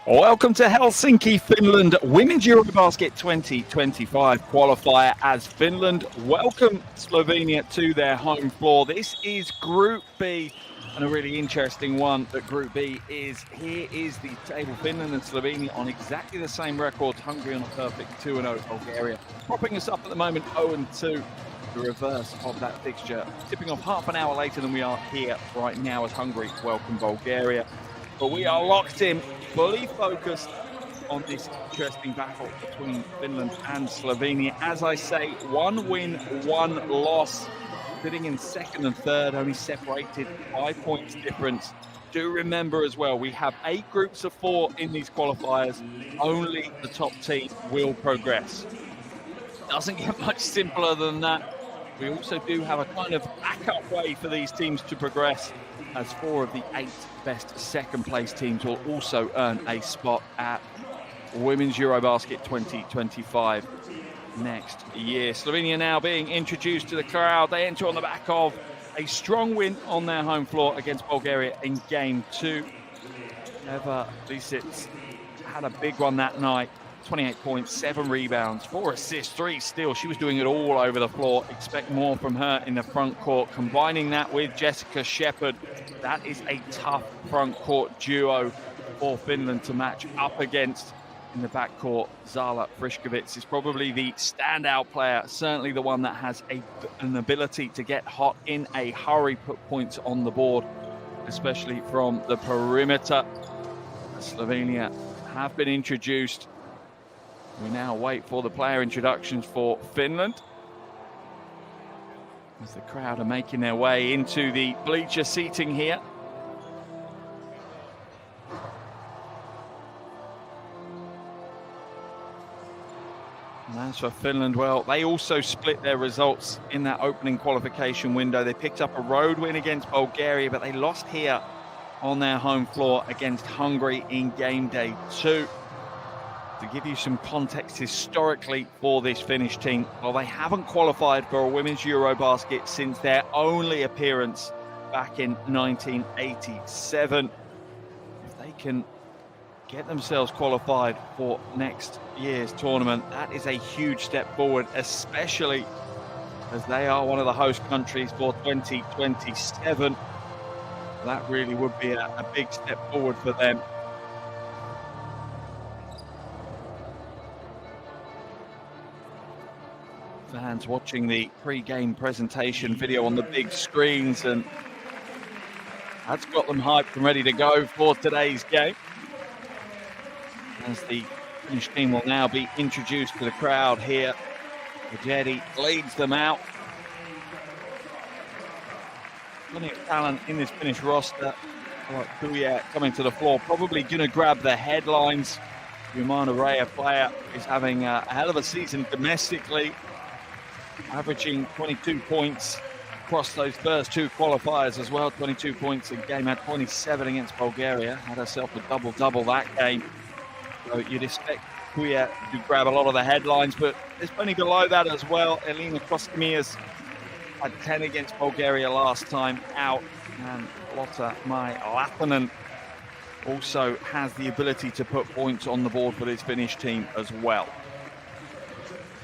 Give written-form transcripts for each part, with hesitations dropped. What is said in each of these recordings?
Welcome to Helsinki, Finland, Women's EuroBasket 2025 qualifier as Finland welcome Slovenia to their home floor. This is Group B, and a really interesting one that Group B is. Here is the table. Finland and Slovenia on exactly the same records. Hungary on a perfect 2-0. Bulgaria propping us up at the moment 0-2. The reverse of that fixture, tipping off half an hour later than we are here right now as Hungary welcome Bulgaria. But we are locked in, fully focused on this interesting battle between Finland and Slovenia. As I say, 1 win, 1 loss, sitting in second and third, only separated 5 points difference. Do remember as well, we have 8 groups of 4 in these qualifiers. Only the top team will progress. Doesn't get much simpler than that. We also do have a kind of backup way for these teams to progress, as 4 of the 8 best second place teams will also earn a spot at Women's EuroBasket 2025 next year. Slovenia now being introduced to the crowd. They enter on the back of a strong win on their home floor against Bulgaria in Game 2. Eva Lisic had a big one that night. 28 points, 7 rebounds, 4 assists, 3 steals. She was doing it all over the floor. Expect more from her in the front court. Combining that with Jessica Shepherd, that is a tough front court duo for Finland to match up against. In the backcourt, Zala Frišković is probably the standout player, certainly the one that has an ability to get hot in a hurry, put points on the board, especially from the perimeter. Slovenia have been introduced. We now wait for the player introductions for Finland, as the crowd are making their way into the bleacher seating here. And as for Finland, well, they also split their results in that opening qualification window. They picked up a road win against Bulgaria, but they lost here on their home floor against Hungary in game day 2. To give you some context historically for this Finnish team, well, they haven't qualified for a Women's EuroBasket since their only appearance back in 1987. If they can get themselves qualified for next year's tournament, that is a huge step forward, especially as they are one of the host countries for 2027. That really would be a big step forward for them. Fans watching the pre-game presentation video on the big screens, and that's got them hyped and ready to go for today's game. As the Finnish team will now be introduced to the crowd here. Ajedi leads them out. Plenty of talent in this Finnish roster. Kuya coming to the floor, probably going to grab the headlines. Jumana Rea player is having a hell of a season domestically, averaging 22 points across those first 2 qualifiers as well. 22 points a game, had 27 against Bulgaria, had herself a double-double that game. So you'd expect Kuya to grab a lot of the headlines, but there's plenty below that as well. Elina Koskemias had 10 against Bulgaria last time out, and Lotta Mai Lappinen also has the ability to put points on the board for this Finnish team as well.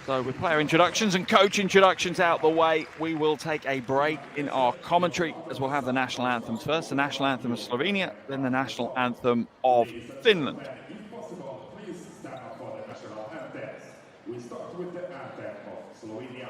So with player introductions and coach introductions out the way, we will take a break in our commentary, as we'll have the national anthems first. The national anthem of Slovenia, then the national anthem of Finland. We start with the anthem of Slovenia.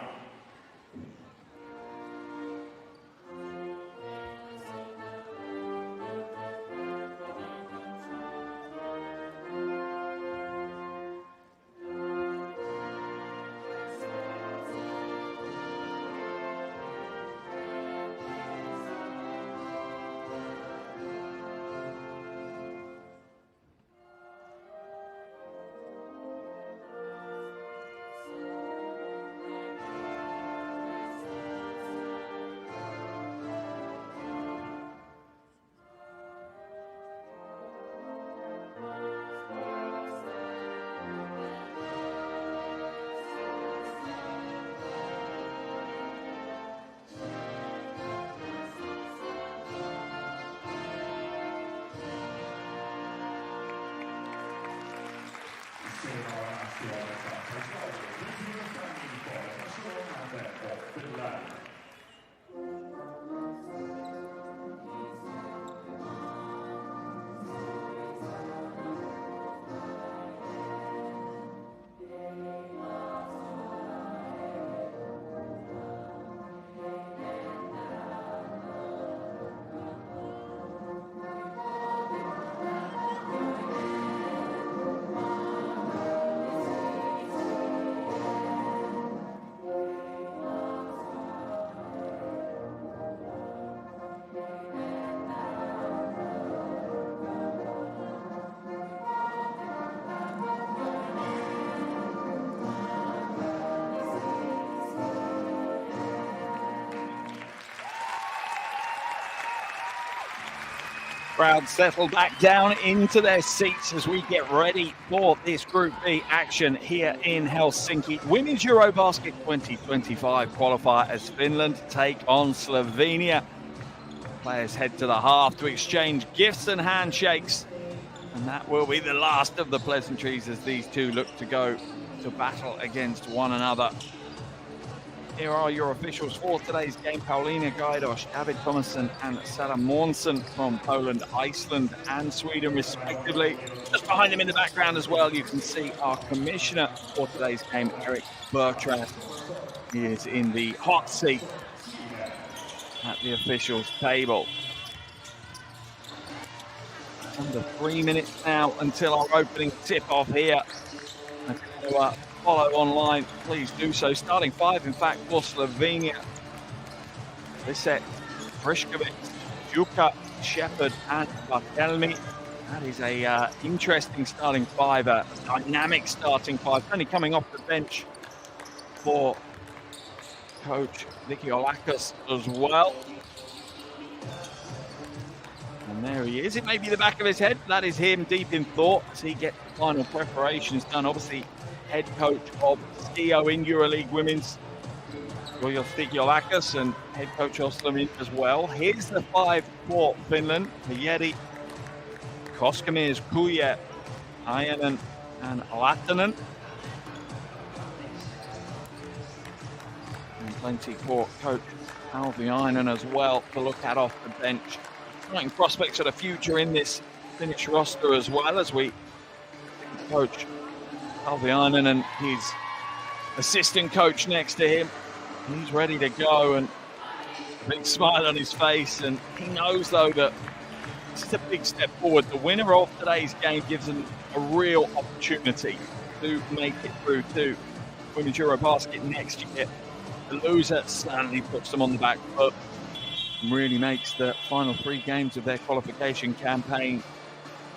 Crowd settle back down into their seats as we get ready for this Group B action here in Helsinki. Women's EuroBasket 2025 qualifier as Finland take on Slovenia. Players head to the half to exchange gifts and handshakes. And that will be the last of the pleasantries as these two look to go to battle against one another. Here are your officials for today's game. Paulina Gajdos, David Thomason and Sarah Månsson from Poland, Iceland and Sweden respectively. Just behind them in the background as well, you can see our commissioner for today's game, Eric Bertrand. He is in the hot seat at the officials table. Under 3 minutes now until our opening tip-off here. Follow online, please do so. Starting five, in fact, for Slovenia. Lisek, Frišković, Juka, Shepard, and Bartelmi. That is a interesting starting five, a dynamic starting five. Only coming off the bench for coach Nikiolakis as well. And there he is. It may be the back of his head. That is him deep in thought as he gets the final preparations done. Obviously, head coach of Skio in EuroLeague Women's, Nikiolakis, and head coach of Slovenia as well. Here's the five for Finland: Jedi, Koskemirs, Kuja, Ajanen, and Latanen. And plenty for coach Alviainen as well to look at off the bench. Exciting prospects of the future in this Finnish roster as well, as we coach Alviainen and his assistant coach next to him. He's ready to go and a big smile on his face, and he knows though that this is a big step forward. The winner of today's game gives them a real opportunity to make it through to Women's EuroBasket next year. The loser certainly puts them on the back foot and really makes the final 3 games of their qualification campaign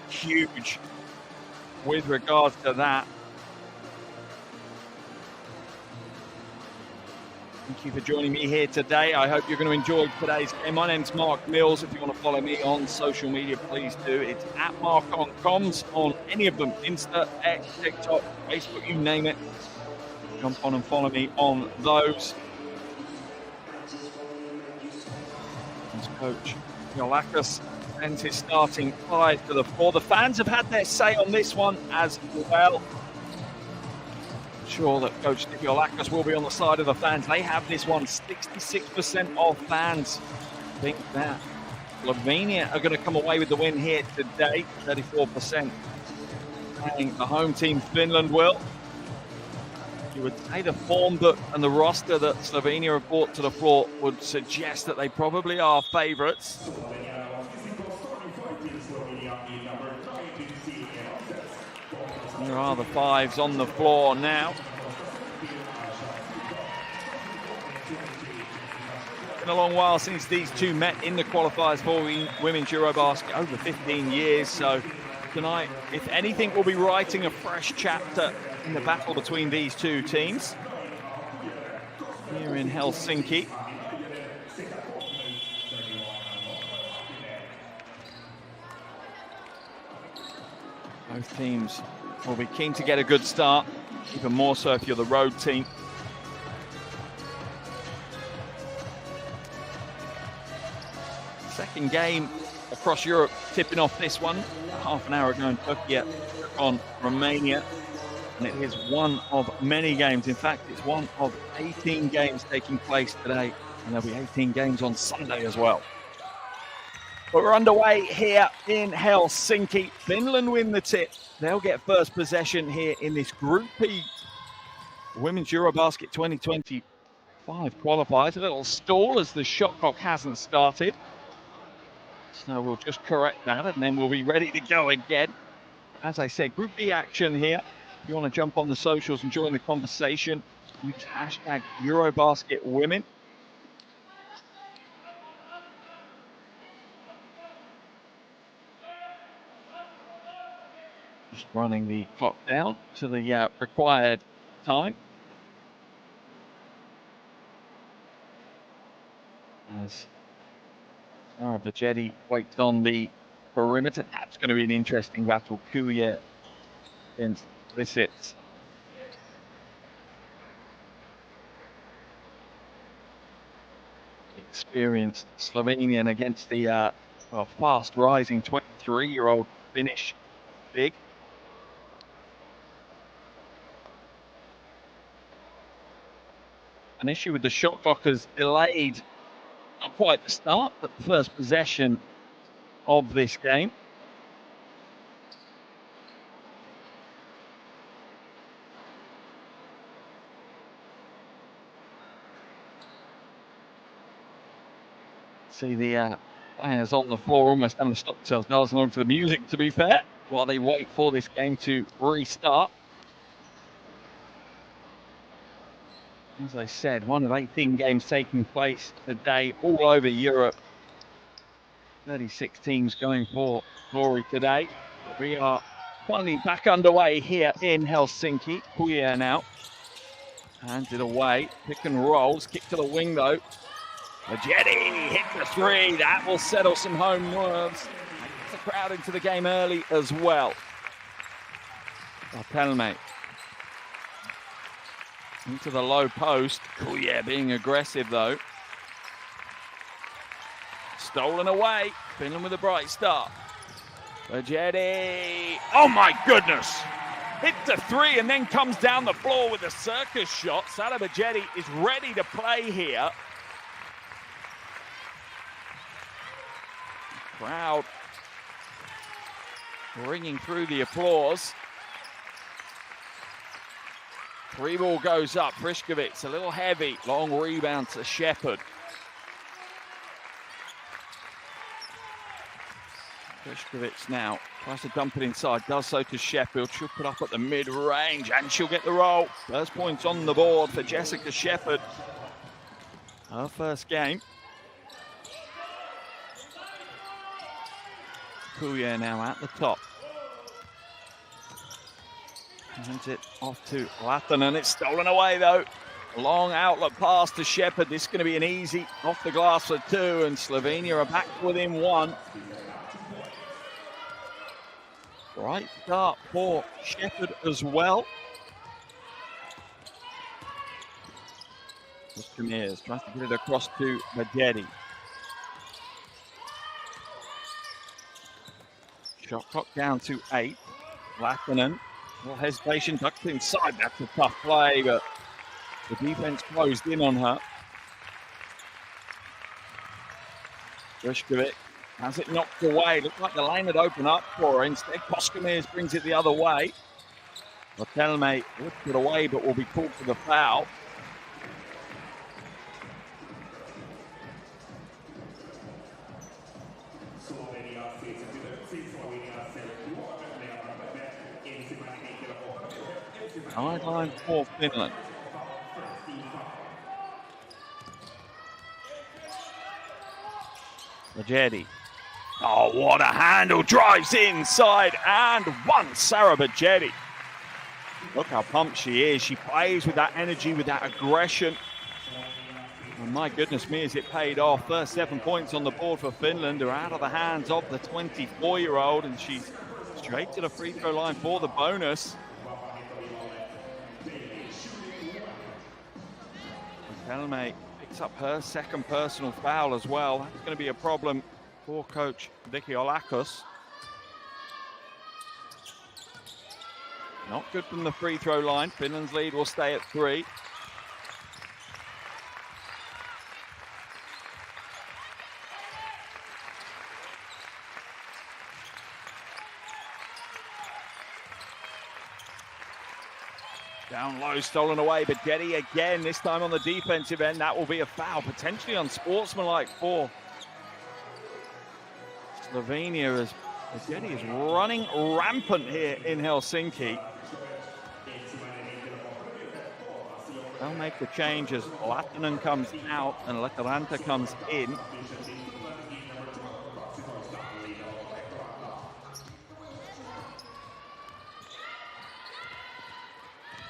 huge with regards to that. Thank you for joining me here today. I hope you're going to enjoy today's game. My name's Mark Mills. If you want to follow me on social media, please do. It's at Mark on Comms on any of them: Insta, X, TikTok, Facebook, you name it. Jump on and follow me on those. As coach Nikiolakis sends his starting five to the floor. The fans have had their say on this one as well. Sure that coach Nikiolakis will be on the side of the fans. They have this one. 66% of fans think that Slovenia are going to come away with the win here today. 34% saying the home team Finland will. You would say the form and the roster that Slovenia have brought to the floor would suggest that they probably are favourites. There are the fives on the floor now. It's been a long while since these two met in the qualifiers for Women's EuroBasket, over 15 years. So tonight, if anything, we'll be writing a fresh chapter in the battle between these two teams here in Helsinki. Both teams will be keen to get a good start, even more so if you're the road team. Second game across Europe, tipping off this one half an hour ago in Turkey on Romania. And it is one of many games. In fact, it's one of 18 games taking place today. And there'll be 18 games on Sunday as well. But we're underway here in Helsinki. Finland win the tip. They'll get first possession here in this Group E Women's EuroBasket 2025 qualifiers. A little stall as the shot clock hasn't started. So we'll just correct that and then we'll be ready to go again. As I said, Group B action here. If you want to jump on the socials and join the conversation, use hashtag EuroBasket Women. Just running the clock down to the required time. As Sarah waits on the perimeter. That's going to be an interesting battle. Kuya against Lisits. Experienced Slovenian against the fast rising 23-year-old Finnish big. An issue with the shot clock has delayed not quite the start, but the first possession of this game. See the players on the floor almost having to stop themselves dancing along to the music, to be fair, while they wait for this game to restart. As I said, one of 18 games taking place today all over Europe. 36 teams going for glory today. We are finally back underway here in Helsinki. Kuya now hands it away, pick and rolls, kick to the wing though. Majedi hit the three. That will settle some home nerves. Gets the crowd into the game early as well. Pelme into the low post. Kuya being aggressive though. Stolen away. Finland with a bright start. Majedi. Oh my goodness! Hit the three and then comes down the floor with a circus shot. Sada Majedi is ready to play here. Crowd ringing through the applause. Three ball goes up. Frišković a little heavy. Long rebound to Shepherd. Frišković now tries to dump it inside. Does so to Shepherd. She'll put up at the mid-range and she'll get the roll. First points on the board for Jessica Shepherd. Her first game. Kuya now at the top. Hands it off to Lathinen. It's stolen away though. Long outlet pass to Shepherd. This is going to be an easy off the glass for two, and Slovenia are back within one. Right start for Shepherd as well. Ramirez tries to get it across to Majedi. Shot clock down to 8. Lathinen, little hesitation, tucked inside. That's a tough play, but the defense closed in on her. Frišković has it knocked away. Looked like the lane had opened up for her. Instead, Koskamirs brings it the other way. Telme would put away, but will be called for the foul. Sideline for Finland. Majedi. Oh, what a handle. Drives inside and one. Sarah Majedi. Look how pumped she is. She plays with that energy, with that aggression. And my goodness me, has it paid off. First 7 points on the board for Finland are out of the hands of the 24-year-old, and she's straight to the free throw line for the bonus. Pelme picks up her second personal foul as well. That's going to be a problem for coach Vicky Olakos. Not good from the free throw line. Finland's lead will stay at 3. Down low, stolen away, but Getty again, this time on the defensive end. That will be a foul, potentially unsportsmanlike for Slovenia, as Getty is running rampant here in Helsinki. They'll make the change as Lahtinen comes out and Lekaranta comes in.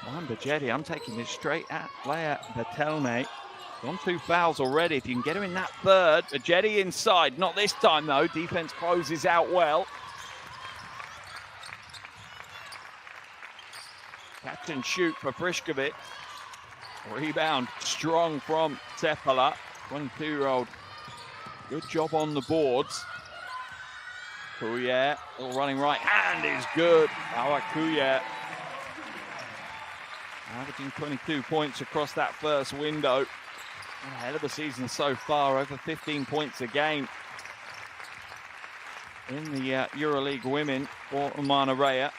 I'm Bajetti. I'm taking this straight at Leia Betelme. On 2 fouls already. If you can get her in that third, Bajetti inside. Not this time though. Defense closes out well. Catch and shoot for Frišković. Rebound strong from Sepala. 22-year-old. Good job on the boards. Kuya, all running right hand is good. Our Kuya. Averaging 22 points across that first window. Ahead of the season so far, over 15 points a game in the EuroLeague women for Umana Rea.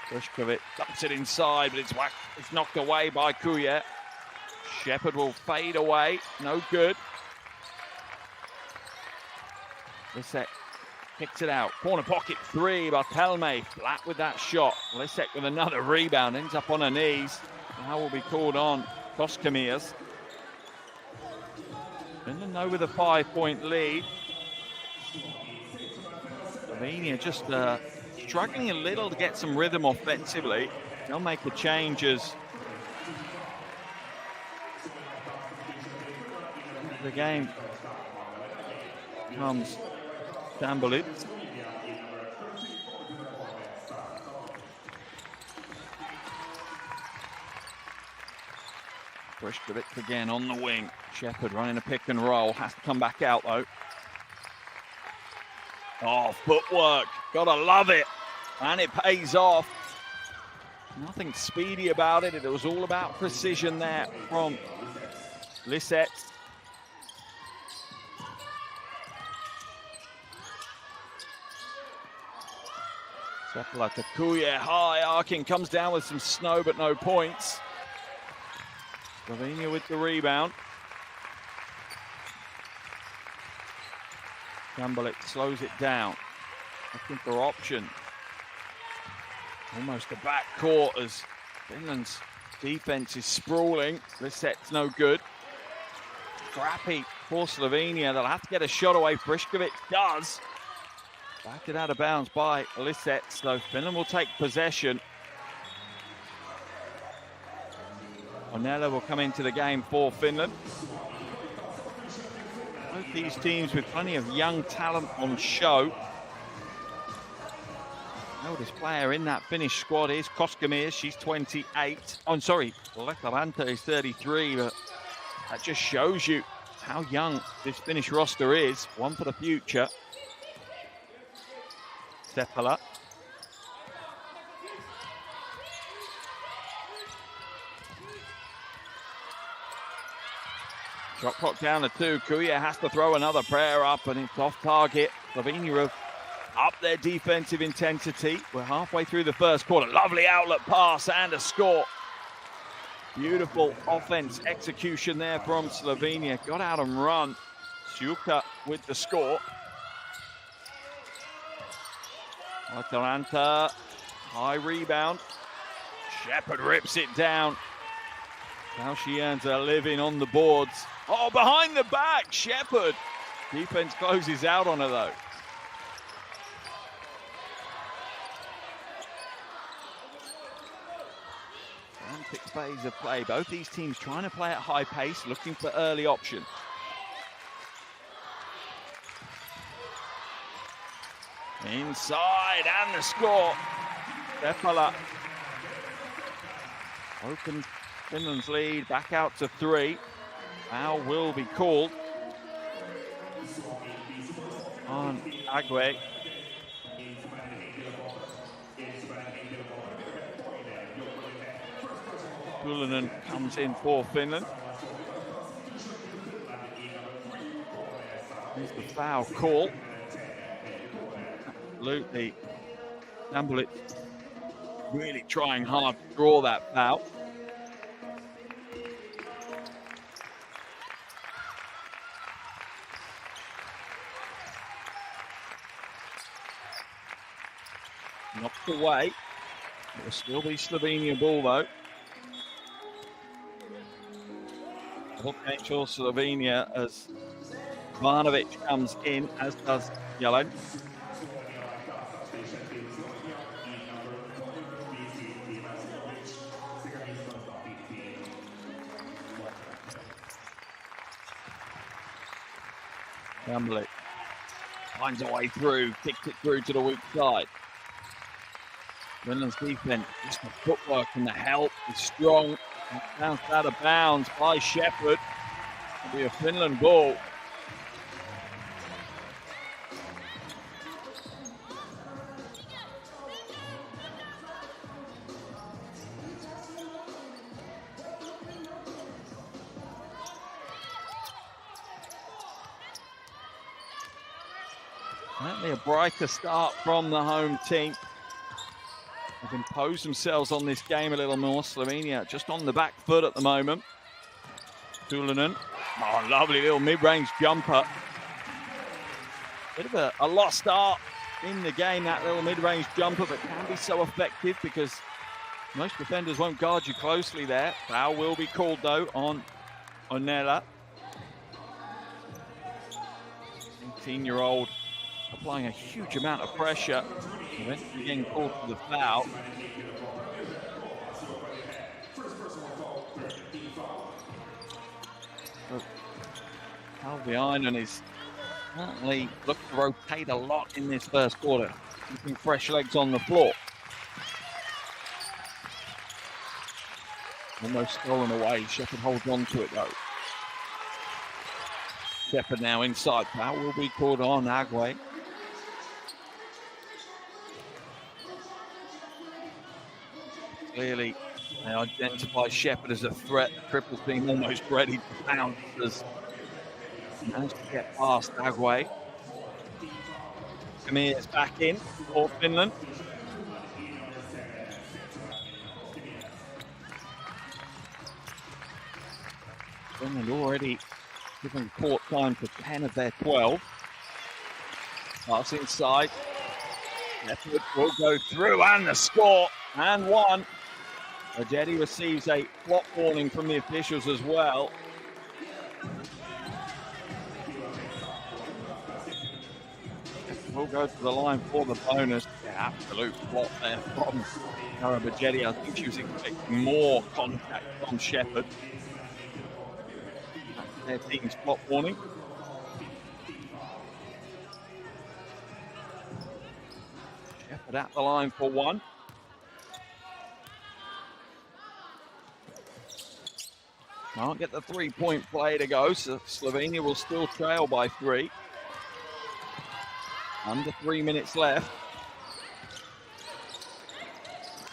Frišković dumps it inside, but it's knocked away by Kuya. Shepard will fade away, no good. Lisek kicks it out. Corner pocket 3, Bartelme flat with that shot. Lisek with another rebound, ends up on her knees. Now will be called on Koskamias. Finland though with a 5-point lead. Slovenia just struggling a little to get some rhythm offensively. They'll make the changes. The game comes Tambulit. Frišković again on the wing. Shepard running a pick and roll. Has to come back out though. Oh, footwork. Gotta love it. And it pays off. Nothing speedy about it. It was all about precision there from Lisette. Sepala to Kuya, high arcing, comes down with some snow but no points. Slovenia with the rebound. Gambelik slows it down. Looking for option. Almost a back court as Finland's defense is sprawling. This set's no good. Scrappy for Slovenia. They'll have to get a shot away. Frišković does. Backed it out of bounds by Lisette, so Finland will take possession. Onella will come into the game for Finland. Both these teams with plenty of young talent on show. The oldest player in that Finnish squad is Koskamias. She's 28. Oh, sorry, Lekaranta is 33, but that just shows you how young this Finnish roster is. One for the future. Sepala. Shot clock down to 2. Kuya has to throw another prayer up and it's off target. Slovenia have upped their defensive intensity. We're halfway through the first quarter. Lovely outlet pass and a score. Beautiful offense execution there from Slovenia. Got out and run. Sjuka with the score. Atalanta, high rebound. Shepard rips it down. Now she earns a living on the boards. Oh, behind the back, Shepard. Defense closes out on her though. Frantic phase of play. Both these teams trying to play at high pace, looking for early option. Inside and the score. Sepala opens Finland's lead back out to 3. Foul will be called on Agwe. Kulinen comes in for Finland. Here's the foul call. Absolutely. Sambulic really trying hard to draw that foul. Knocked away. It will still be Slovenia ball though. Potential Slovenia as Ivanovic comes in, as does Yellen. Sambulic finds a way through, kicks it through to the weak side. Finland's defense, just the footwork and the help is strong. Bounced out of bounds by Shepherd. It'll be a Finland ball. Certainly a brighter start from the home team. They've imposed themselves on this game a little more. Slovenia just on the back foot at the moment. Kulinen. Oh, lovely little mid-range jumper. Bit of a lost start in the game, that little mid-range jumper, but can be so effective because most defenders won't guard you closely there. Foul will be called, though, on Onela. 18-year-old applying a huge amount of pressure. Eventually getting called for the foul. Kalviainen is certainly looking to rotate a lot in this first quarter, keeping fresh legs on the floor. Almost stolen away. Shepherd holds on to it though. Shepherd now inside. Foul will be called on Agway. Clearly, they identify Shepherd as a threat. Triple's being almost ready to pounce as he managed to get past Agway. Kamir is back in for Finland. Finland already given court time for 10 of their 12. Pass inside. Shepherd will go through and the score and one. Ajeti receives a flop warning from the officials as well. We'll go to the line for the bonus. Yeah, absolute flop there from EuroBasket. I think she was expecting more contact from Shepherd. Their team's flop warning. Shepherd at the line for one. Can't get the three-point play to go, so Slovenia will still trail by 3. Under 3 minutes left.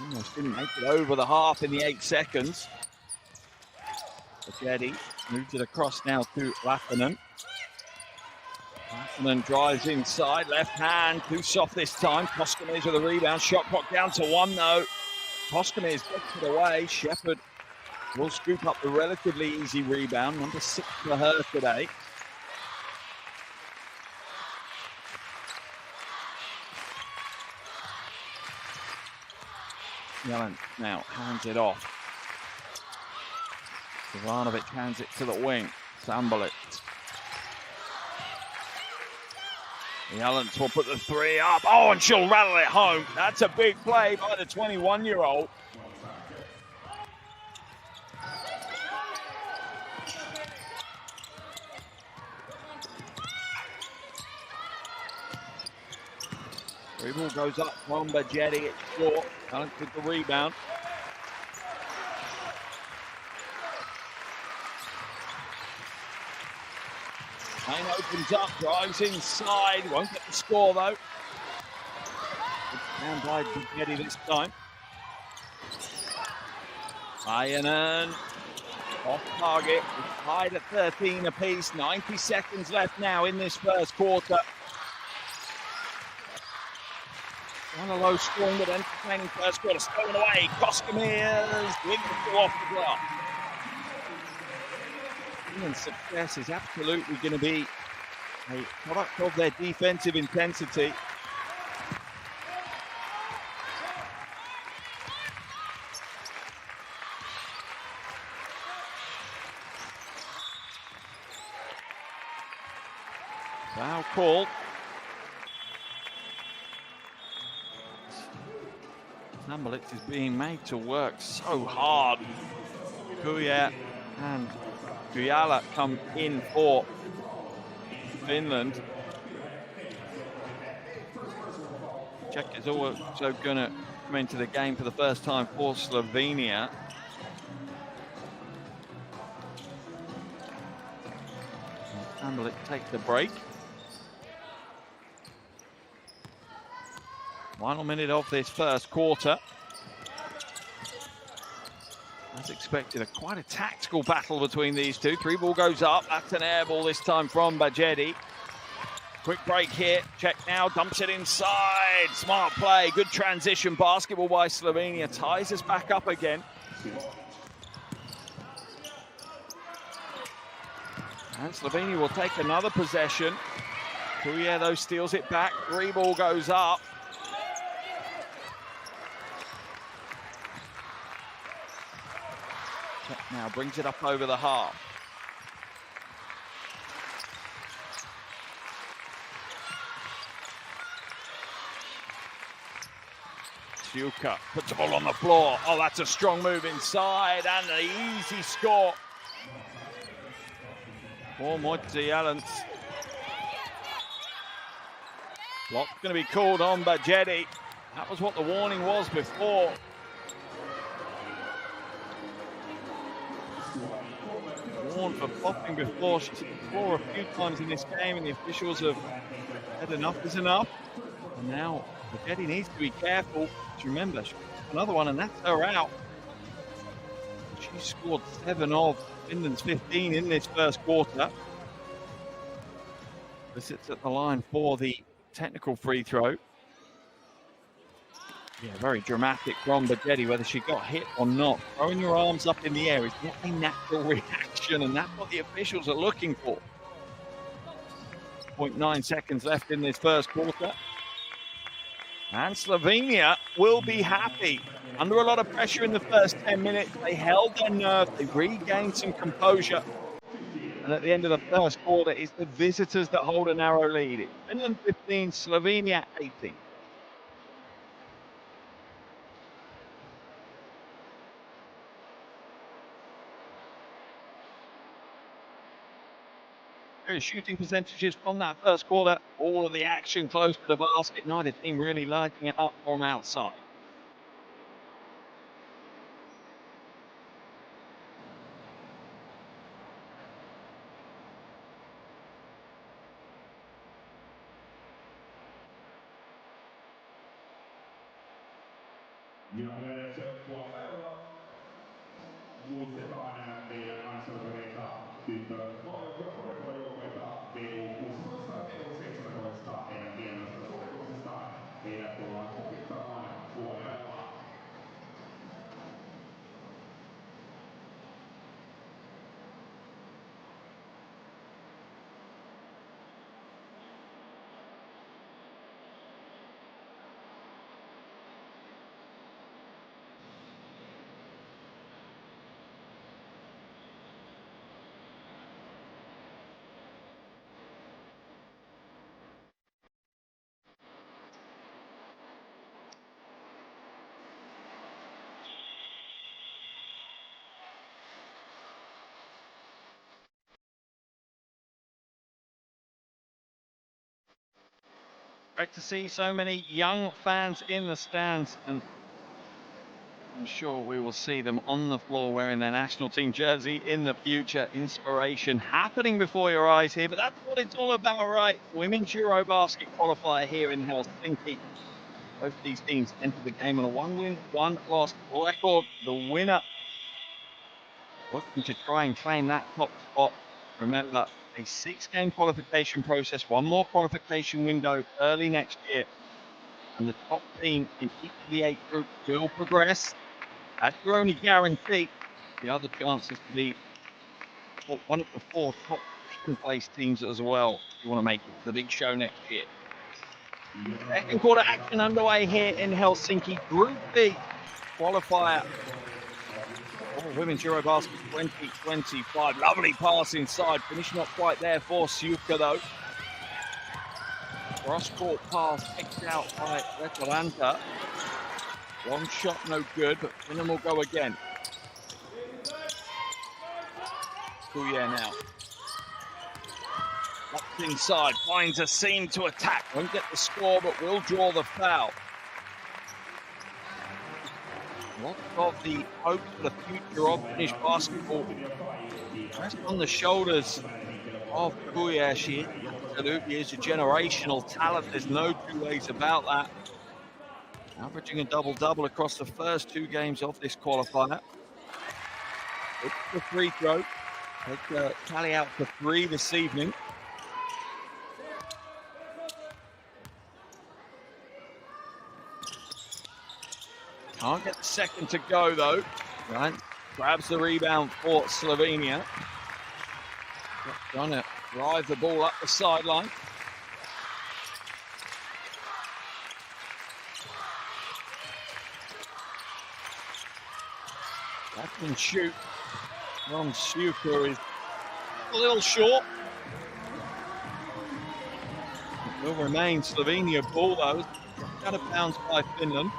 Almost didn't make it over the half in the 8 seconds. Ajeti moves it across now to Lappinen. Lappinen drives inside, left hand, too soft this time. Koskamies with a rebound, shot clock down to 1 though. Koskamies gets it away. Shepherd will scoop up the relatively easy rebound. Number 6 for her today. Yellen now hands it off. Ivanovic hands it to the wing. Sambulic. Yellen will put the 3 up. Oh, and she'll rattle it home. That's a big play by the 21-year-old. Dribble goes up from Bajeti. It's short. Can't get the rebound. Lane opens up, drives inside. Won't get the score though. It's down by Bajeti this time. Ironen off target. We're tied at 13 apiece. 90 seconds left now in this first quarter. On a low scoring but entertaining first quarter. Stolen away. Koskemirs with the ball off the glass. Finland's success is absolutely going to be a product of their defensive intensity. Foul called. Sambulic is being made to work so hard. Kuya and Kujala come in for Finland. Czech is also going to come into the game for the first time for Slovenia. Sambulic takes the break. Final minute of this first quarter. As expected, quite a tactical battle between these two. Three ball goes up. That's an air ball this time from Bajedi. Quick break here. Czech now dumps it inside. Smart play. Good transition basketball by Slovenia. Ties us back up again. And Slovenia will take another possession. Kuya, though, steals it back. Three ball goes up. Now brings it up over the half. Siuka puts the ball on the floor. Oh, that's a strong move inside and an easy score for Moitzi Allens. Block's going to be called on Bajedi. That was what the warning was before. Warned for popping before. She's hit the floor a few times in this game, and the officials have said enough is enough. And now Bajedi needs to be careful. Remember, another one, and that's her out. She scored 7 of Finland's 15 in this first quarter. This sits at the line for the technical free throw. Yeah, very dramatic from Bajedi, whether she got hit or not. Throwing your arms up in the air is not a natural reaction, and that's what the officials are looking for. 0.9 seconds left in this first quarter. And Slovenia will be happy. Under a lot of pressure in the first 10 minutes, they held their nerve, they regained some composure. And at the end of the first quarter, it's the visitors that hold a narrow lead. It's Finland 15, Slovenia 18. Shooting percentages from that first quarter, all of the action close to the basket, neither team really lighting it up from outside. Muistetaan meidän ansioituneita koripallojoukkueita VU16 ja VU17 heidän hienoista suorituksistaan. Heidät tullaan kukittamaan huolella. Great to see so many young fans in the stands, and I'm sure we will see them on the floor wearing their national team jersey in the future. Inspiration happening before your eyes here, but that's what it's all about, right? Women's EuroBasket qualifier here in Helsinki. Both these teams entered the game on a 1-win, 1-loss record. The winner looking to try and claim that top spot. Remember, a 6-game qualification process, one more qualification window early next year. And the top team in each of the 8 groups will progress. That's your only guarantee. The other chances to be one of the 4 top second-place teams as well if you want to make it to the big show next year. Second quarter action underway here in Helsinki. Group B qualifier for Women's EuroBasket 2025. Lovely pass inside. Finish not quite there for Siuka though. Cross-court pass picked out by Retalanta. One shot no good, but Finland will go again. Kuya now. Up inside, finds a seam to attack. Won't get the score, but will draw the foul. Lots of the hope for the future of Finnish basketball rest on the shoulders of Kuya. She absolutely is a generational talent. There's no two ways about that. Averaging a double-double across the first 2 games of this qualifier. It's the free throw. Take the tally out for 3 this evening. Can't get the second to go though. Right, grabs the rebound for Slovenia. Trying to drive the ball up the sideline. That can shoot from Siuka is a little short. It will remain Slovenia ball though. Out of bounds by Finland.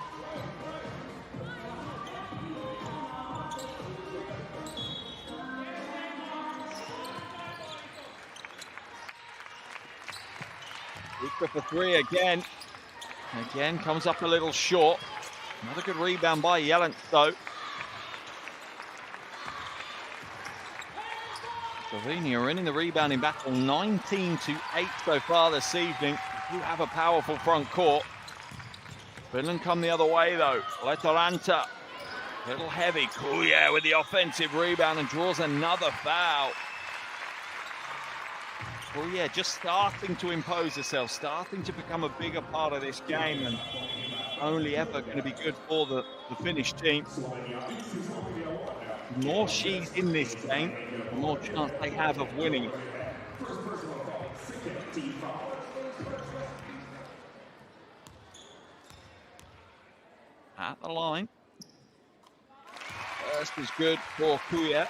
For 3 again. Again, comes up a little short. Another good rebound by Jelent though. Slovenia are in the rebounding battle 19-8 so far this evening. They do have a powerful front court. Finland come the other way though. Retalanta, a little heavy. Kuya with the offensive rebound and draws another foul. Well, yeah, just starting to impose herself, starting to become a bigger part of this game, and only ever going to be good for the Finnish team. The more she's in this game, the more chance they have of winning. At the line. First is good for Kuya.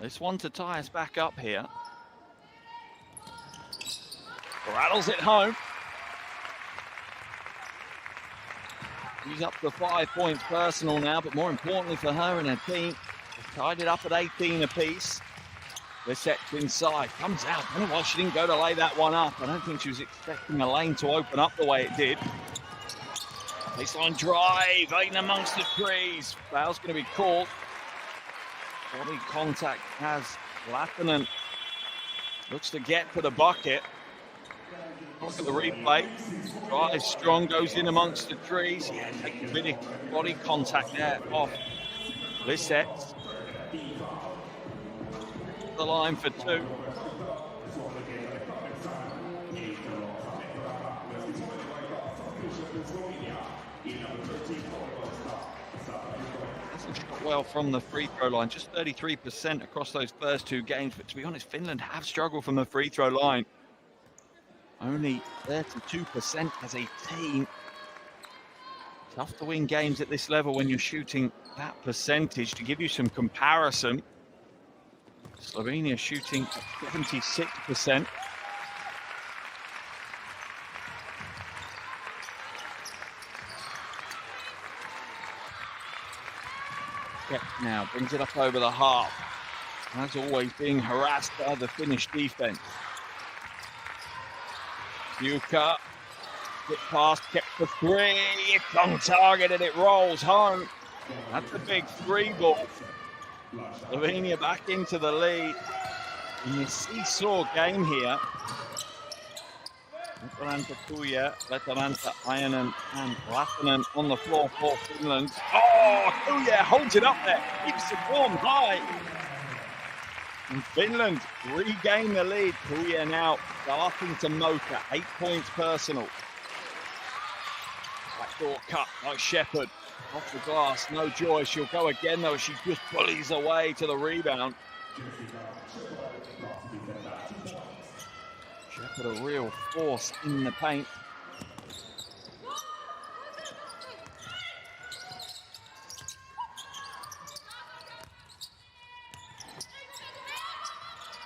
This one to tie us back up here. Rattles it home. She's up to 5 points personal now, but more importantly for her and her team, they've tied it up at 18 apiece. Lisset's inside, comes out. I don't know why she didn't go to lay that one up. I don't think she was expecting a lane to open up the way it did. Baseline drive, in amongst the trees. Foul's going to be called. Body contact has Lappinen. Looks to get to the bucket. Look at the replay. Drives strong, goes in amongst the trees. Yeah, take a bit of body contact there off Lisset. The line for 2. Well from the free throw line, just 33% across those first 2 games, but to be honest, Finland have struggled from the free throw line. Only 32% as a team. Tough to win games at this level when you're shooting that percentage. To give you some comparison, Slovenia shooting at 76%. Now brings it up over the half. As always, being harassed by the Finnish defense. Siuka, get past, kept for 3. It's on target and it rolls home. That's a big 3 ball. Slovenia back into the lead. In this seesaw game here, Atalanta Kuya, Atalanta Ironen and Lahtinen on the floor for Finland. Oh, Kuya holds it up there, keeps the form high. And Finland regain the lead. Kuya now starting to motor, 8 points personal. Backdoor cut by Shepherd. Off the glass, no joy. She'll go again though. She just bullies away to the rebound. Shepherd a real force in the paint.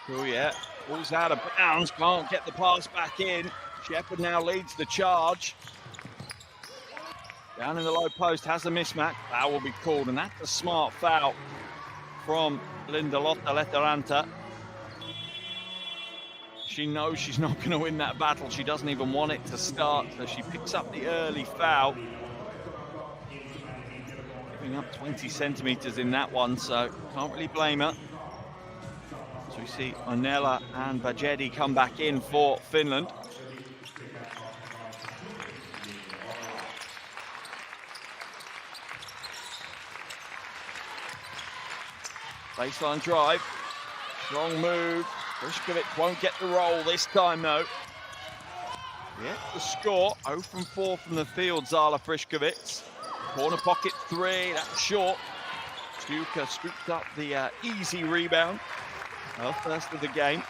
Kuya pulls out of bounds, can't get the pass back in. Shepherd now leads the charge. Down in the low post, has a mismatch. Foul will be called, and that's a smart foul from Linda Letteranta. She knows she's not going to win that battle. She doesn't even want it to start, so she picks up the early foul. Giving up 20 centimeters in that one, so can't really blame her. So we see Onella and Bajedi come back in for Finland. Baseline drive, strong move. Frišković won't get the roll this time though. Yeah, the score, 0 from 4 from the field, Zala Frišković. Corner pocket three, that's short. Stuka scooped up the easy rebound. Her first of the game.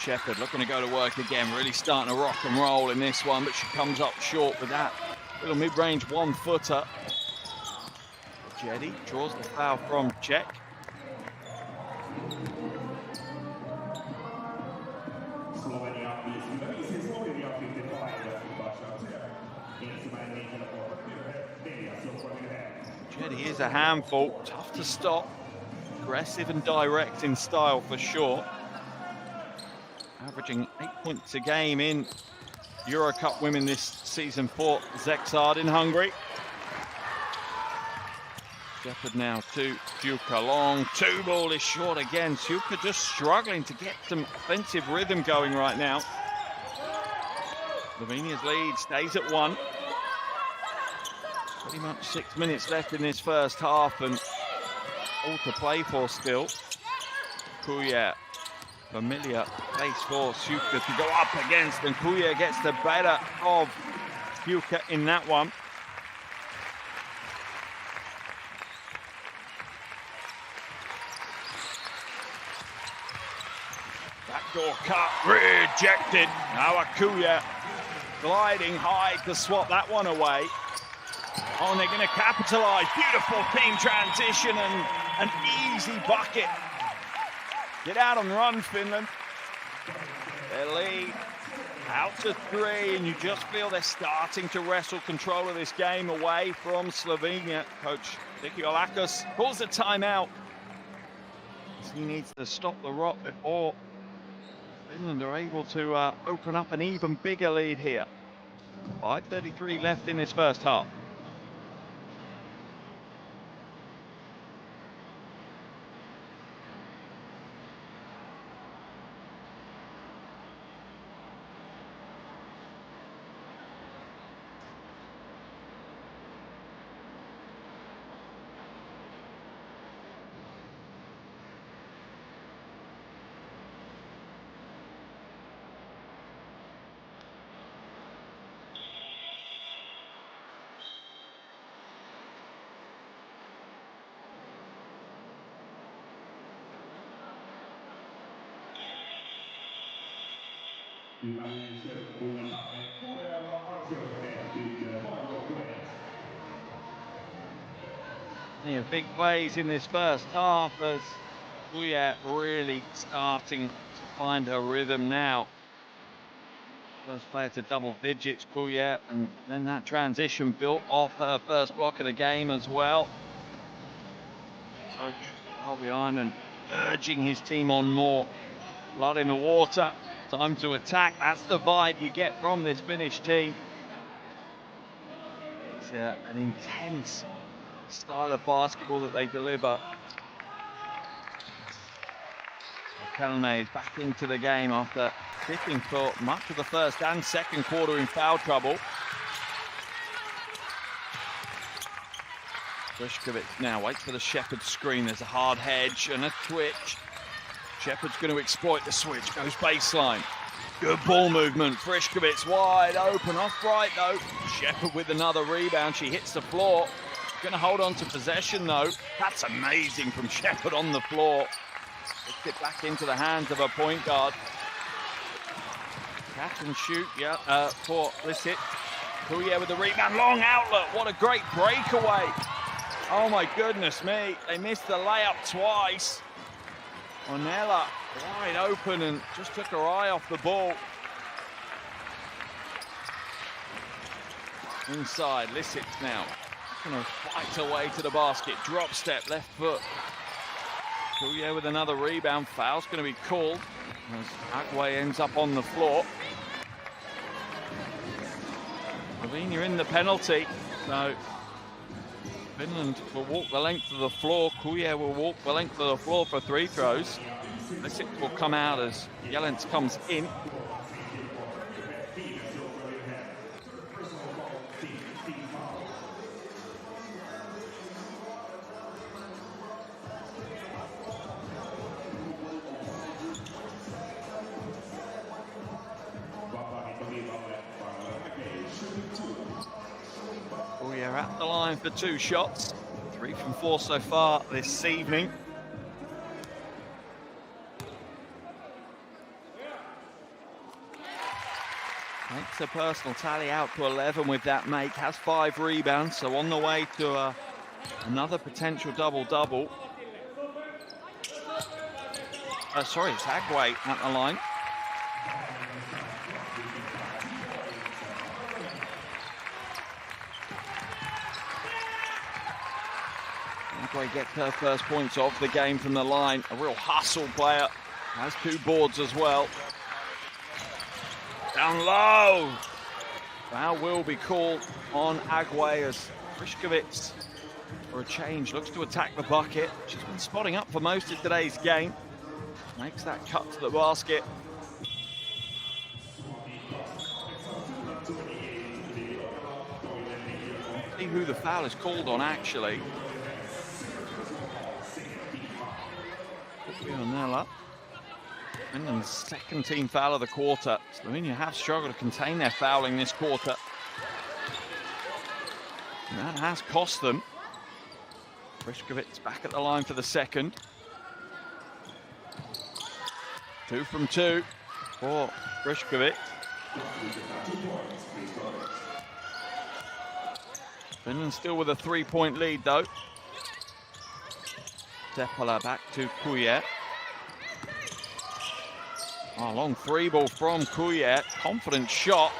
Shepherd looking to go to work again, really starting to rock and roll in this one, but she comes up short with that little mid-range one-footer. Jetty draws the foul from Czech. Jetty is a handful, tough to stop, aggressive and direct in style for sure. Averaging 8 points a game in Euro Cup women this season for Zexard in Hungary. Shepherd now to Stuka, long two ball is short again. Stuka just struggling to get some offensive rhythm going right now. Slovenia's lead stays at 1. Pretty much 6 minutes left in this first half and all to play for still. Kuya. Familiar place for Stuka to go up against, and Kuya gets the better of Stuka in that one. Backdoor cut, rejected. Now Kuya gliding high to swat that one away. Oh, and they're going to capitalize. Beautiful team transition and an easy bucket. Get out and run, Finland. Their lead out to 3, and you just feel they're starting to wrestle control of this game away from Slovenia. Coach Dikiolakis calls a timeout. He needs to stop the rock before Finland are able to open up an even bigger lead here. 5:33 left in this first half. Yeah, big plays in this first half as Kuya really starting to find her rhythm now. First player to double digits, Kuya, and then that transition built off her first block of the game as well. Coach Harvey Iron urging his team on more. Blood in the water, time to attack. That's the vibe you get from this Finnish team. It's an intense style of basketball that they deliver. Kelne is back into the game after sitting for much of the first and second quarter in foul trouble. Briškovic now waits for the Shepherd screen. There's a hard hedge and a twitch. Shepherd's going to exploit the switch, goes baseline. Good ball movement. Briškovic wide open, off right though. Shepherd with another rebound. She hits the floor. Going to hold on to possession though. That's amazing from Shepherd on the floor. Gets it back into the hands of her point guard. Catch and shoot, for Lissit. Kuye with the rebound, long outlet. What a great breakaway. Oh my goodness me. They missed the layup twice. Onella wide open and just took her eye off the ball. Inside, Lissit now. Going to fight her way to the basket. Drop step, left foot. Kuye with another rebound. Foul's going to be called as Agwe ends up on the floor. Slovenia in the penalty. So Finland will walk the length of the floor. Kuye will walk the length of the floor for free throws. Lissit will come out as Jelens comes in. Kuye at the line for 2 shots. 3 from 4 so far this evening. Makes a personal tally out to 11 with that make. Has 5 rebounds, so on the way to another potential double-double. Sorry, it's Agwe at the line. Agwe gets her first points of the game from the line. A real hustle player. Has 2 boards as well. Down low. Foul will be called on Agwe as Briškovic, for a change, looks to attack the bucket. She's been spotting up for most of today's game. Makes that cut to the basket. See who the foul is called on, actually. Onella. Finland's second team foul of the quarter. Slovenia have struggled to contain their fouling this quarter. And that has cost them. Briškovic back at the line for the second. 2 from 2 for Briškovic. Finland still with a 3-point lead though. Seppala back to Kuye. Oh, long 3 ball from Kuye. Confident shot.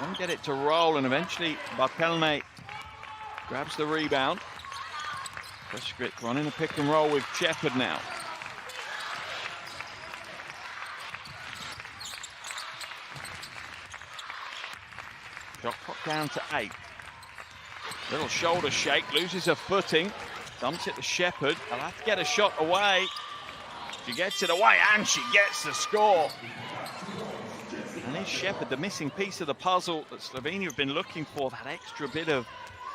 Won't get it to roll, and eventually Bartelme grabs the rebound. Briškovic running a pick and roll with Shepherd now. Shot clock down to 8. Little shoulder shake, loses her footing. Dumps it to Shepherd. They'll have to get a shot away. She gets it away and she gets the score. And is Shepherd the missing piece of the puzzle that Slovenia have been looking for? That extra bit of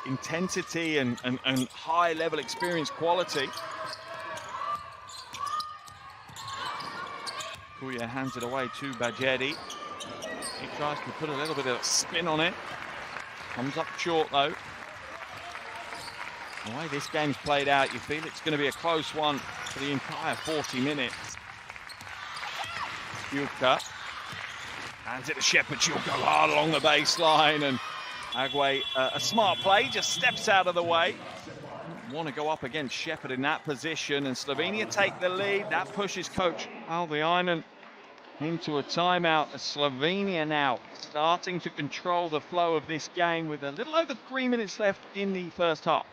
intensity and high level experience quality. Kuye hands it away to Bajedi. He tries to put a little bit of spin on it. Comes up short though. The way this game's played out, you feel it's going to be a close one for the entire 40 minutes. Yuka hands it to Shepherd. She'll go hard along the baseline, and Agwe, a smart play, just steps out of the way. Want to go up against Shepherd in that position, and Slovenia take the lead. That pushes coach Alviainen into a timeout. As Slovenia now starting to control the flow of this game with a little over 3 minutes left in the first half.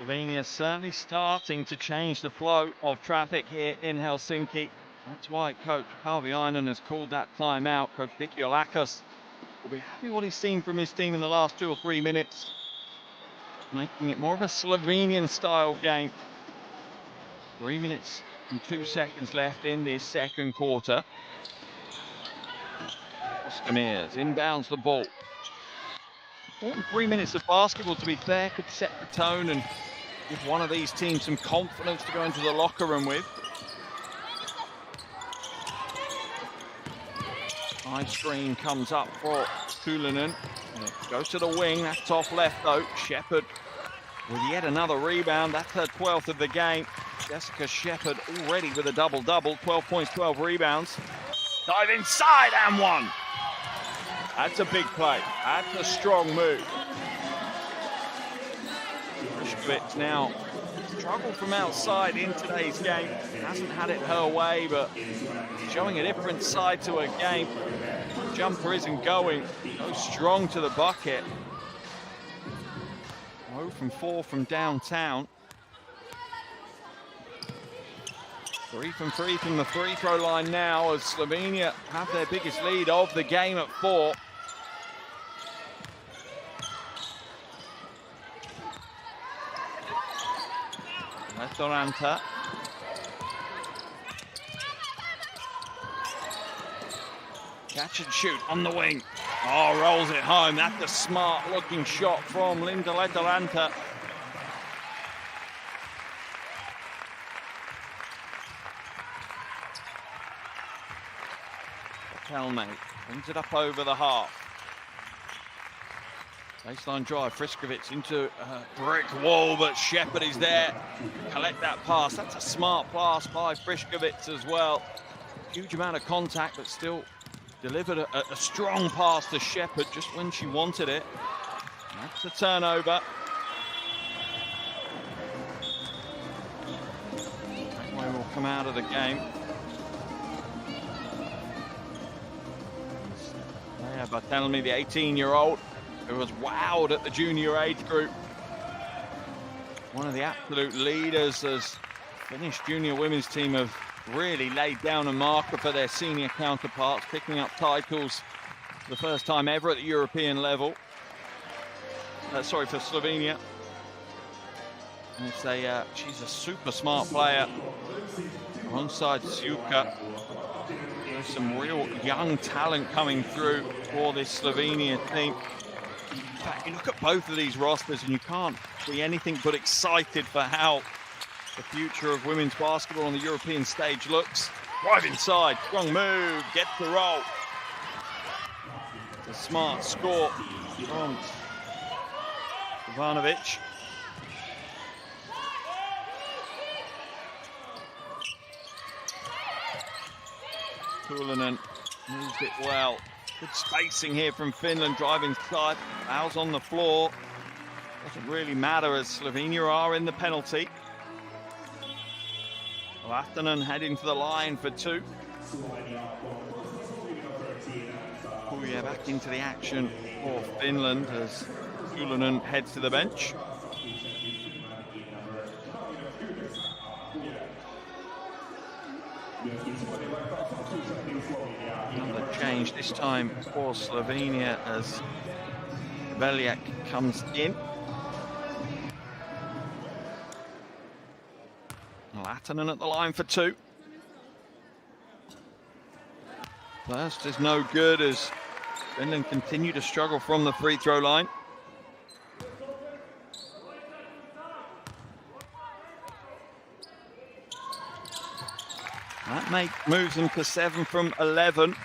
Slovenia certainly starting to change the flow of traffic here in Helsinki. That's why Coach Kalviainen has called that timeout. Coach Dikiolakis will be happy what he's seen from his team in the last 2 or 3 minutes, making it more of a Slovenian style game. 3 minutes and 2 seconds left in this second quarter. Oscar Mears inbounds the ball. 3 minutes of basketball, to be fair, could set the tone and give one of these teams some confidence to go into the locker room with. High screen comes up for Kulinen. Goes to the wing. That's off left though. Shepherd with yet another rebound. That's her 12th of the game. Jessica Shepherd already with a double-double. 12 points, 12 rebounds. Dive inside and one. That's a big play. That's a strong move. Frišković now struggled from outside in today's game. Hasn't had it her way, but showing a different side to her game. Jumper isn't going. Goes strong to the bucket. 0 from 4 from downtown. 3 from 3 from the free throw line now as Slovenia have their biggest lead of the game at 4. Doranta. Catch and shoot on the wing. Oh, rolls it home. That's a smart looking shot from Linda Ledoranta. Kelme brings it up over the half. Baseline drive, Frišković into a brick wall, but Shepherd is there to collect that pass. That's a smart pass by Frišković as well. Huge amount of contact, but still delivered a strong pass to Shepherd just when she wanted it. That's a turnover. That will come out of the game. Yeah, Barthelemy, the 18-year-old, who was wowed at the junior age group. One of the absolute leaders as Finnish junior women's team have really laid down a marker for their senior counterparts, picking up titles for the first time ever at the European level. Sorry, for Slovenia. And it's she's a super smart player alongside Suka. There's some real young talent coming through for this Slovenia team. In fact, you look at both of these rosters and you can't be anything but excited for how the future of women's basketball on the European stage looks. Right inside, strong move, gets the roll. It's a smart score from Ivanovic. Kulinen moves it well. Good spacing here from Finland, driving side. Fouls on the floor. Doesn't really matter as Slovenia are in the penalty. Lahtonen heading to the line for 2. Puja back into the action for Finland as Kulinen heads to the bench. Another change this time for Slovenia as Veljak comes in. Lahtonen at the line for 2. First is no good as Finland continue to struggle from the free throw line. That moves them to 7 from 11.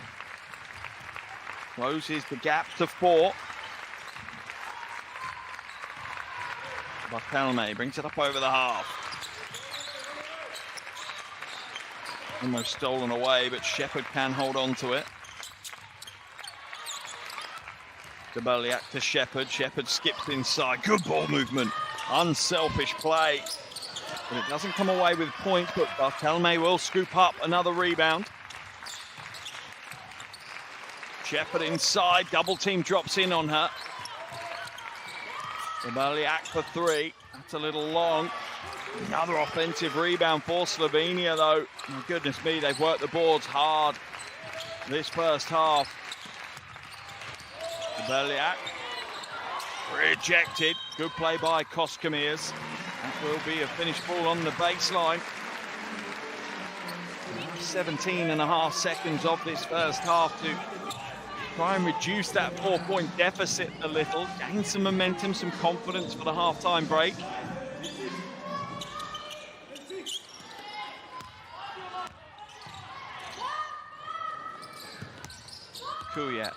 Closes the gap to 4. Barthelemy brings it up over the half. Almost stolen away, but Shepherd can hold on to it. Debeliak to Shepherd. Shepherd skips inside. Good ball movement. Unselfish play. But it doesn't come away with points, but Barthelemy will scoop up another rebound. Shepherd inside. Double team drops in on her. Sabaliak for three. That's a little long. Another offensive rebound for Slovenia, though. My goodness me, they've worked the boards hard this first half. Sabaliak rejected. Good play by Koskamirs. That will be a finished ball on the baseline. 17.5 seconds of this first half to try and reduce that 4-point deficit a little, gain some momentum, some confidence for the halftime break. Kuyat.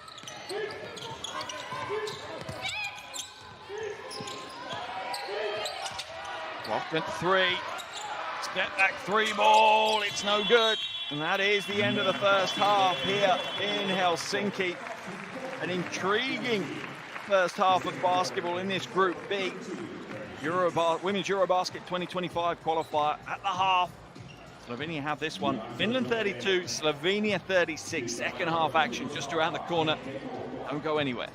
Blocked at three. Step back three ball. It's no good. And that is the end of the first half here in Helsinki. An intriguing first half of basketball in this Group B. Women's EuroBasket 2025 qualifier at the half. Slovenia have this one. Finland 32, Slovenia 36. Second half action just around the corner. Don't go anywhere.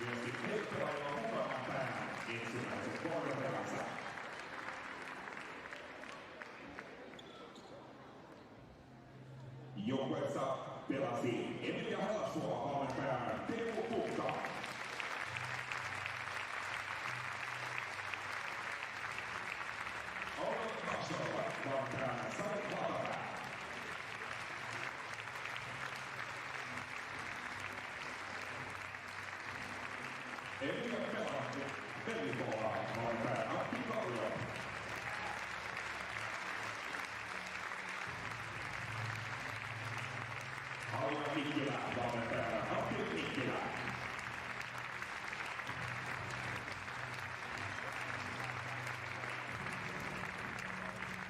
Myöskin Heikkalailla mukanaan tähän ensimmäiset korjaperänsä. Joukkueessa pelasi Emilia Halasua valmentajan Teemu Pukka. Aula Kassolla valmentajan Sari Vatapää. Emilia pelasi Pelikolla valmentajan Antti Kallio. Aula Mikkilä valmentajan Antti Mikkilä.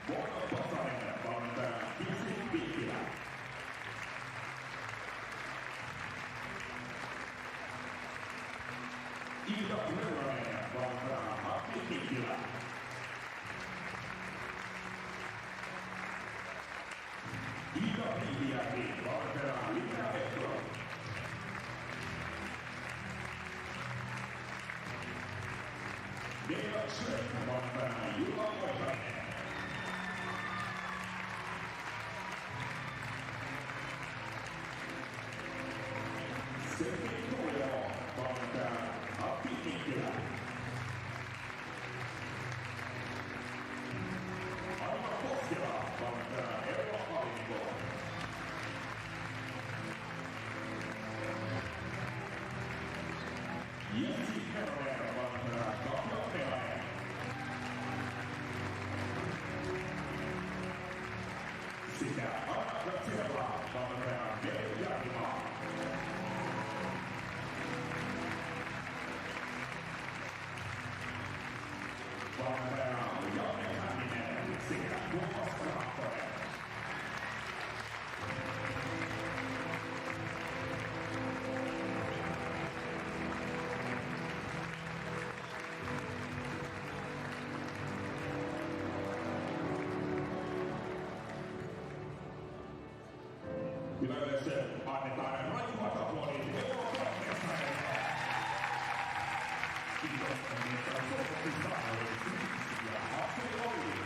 Vuonna Pasanen valmentajan Kirsi Mikkilä. Iida Reunanen valmentajan Antti Mikkilä. Iida Riihiäki valmentajan Liina Ehtola. Neila Schreck valmentajan Juha Oikainen. Sergei Kolevo valmentajan Antti Mikkilä. Alma Koskela valmentajan Eeva Alinko. Jesse Herrer valmentajan Katja Pelanen. Sekä Anna Graziella valmentajan Dave Järvimaa. Valmentaja Janne Hänninen sekä Tuomas Rahkonen. Hyvä yleisö, annetaan raivat aplodit EuroBasketille. Kiitos, että suosittu saanut. Ja Akseli Olli.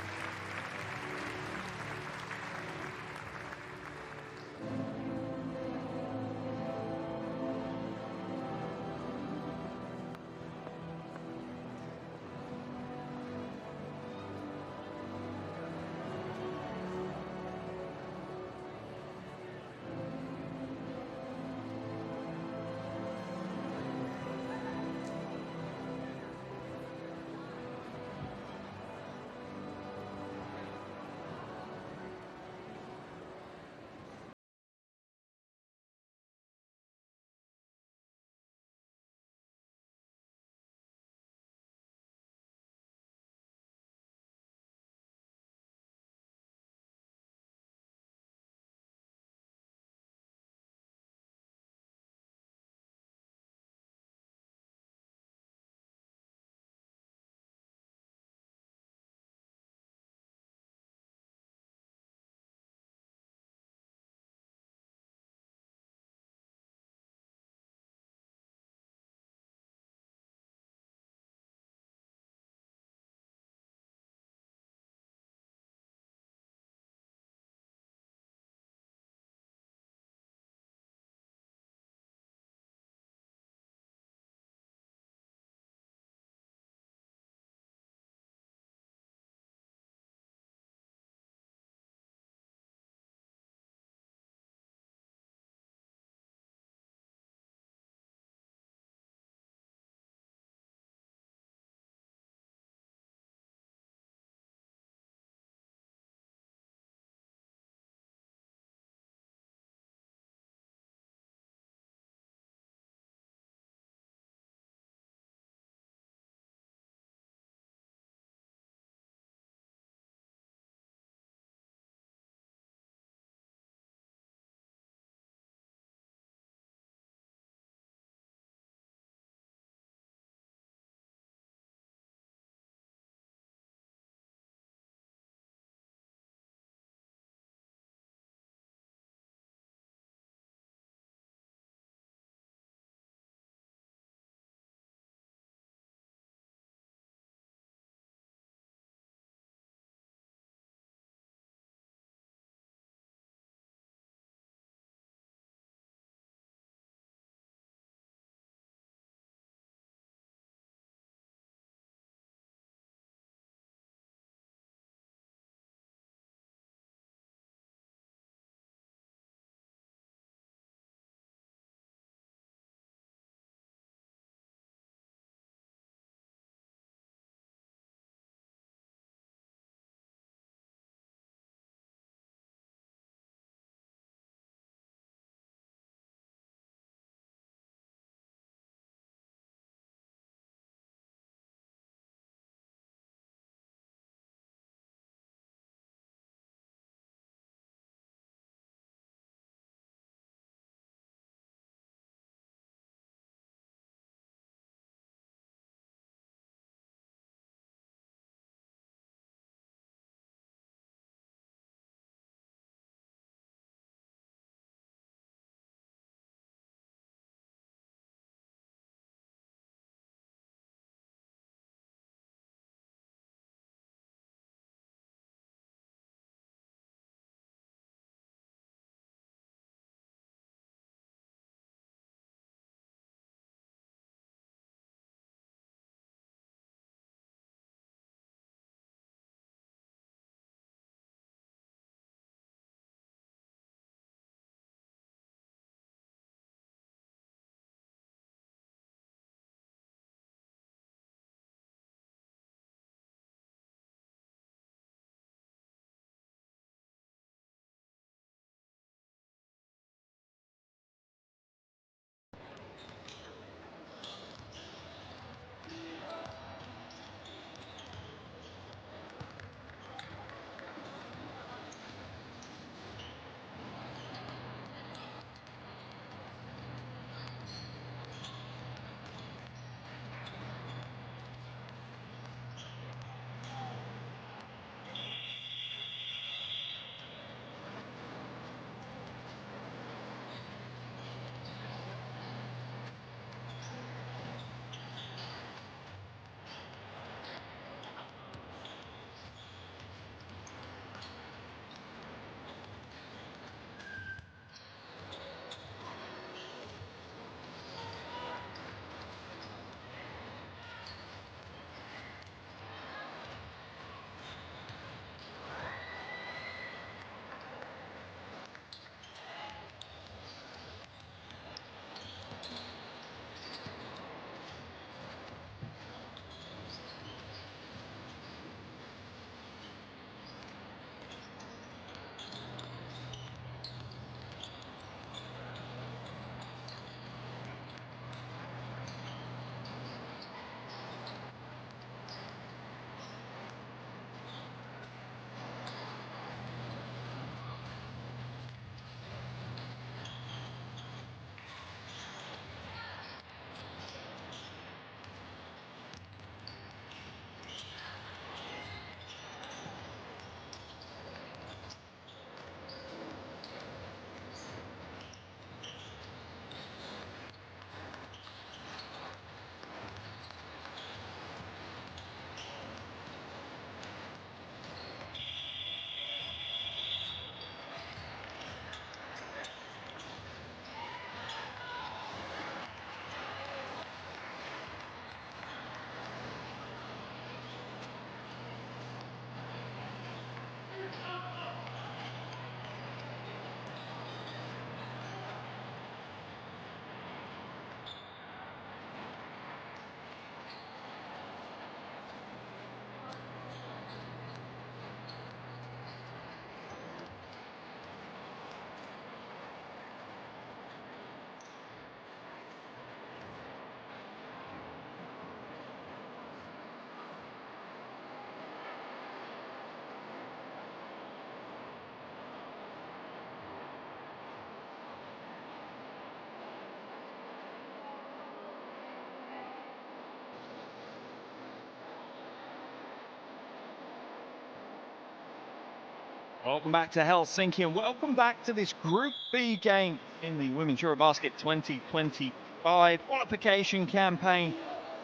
Welcome back to Helsinki and welcome back to this Group B game in the Women's EuroBasket 2025 qualification campaign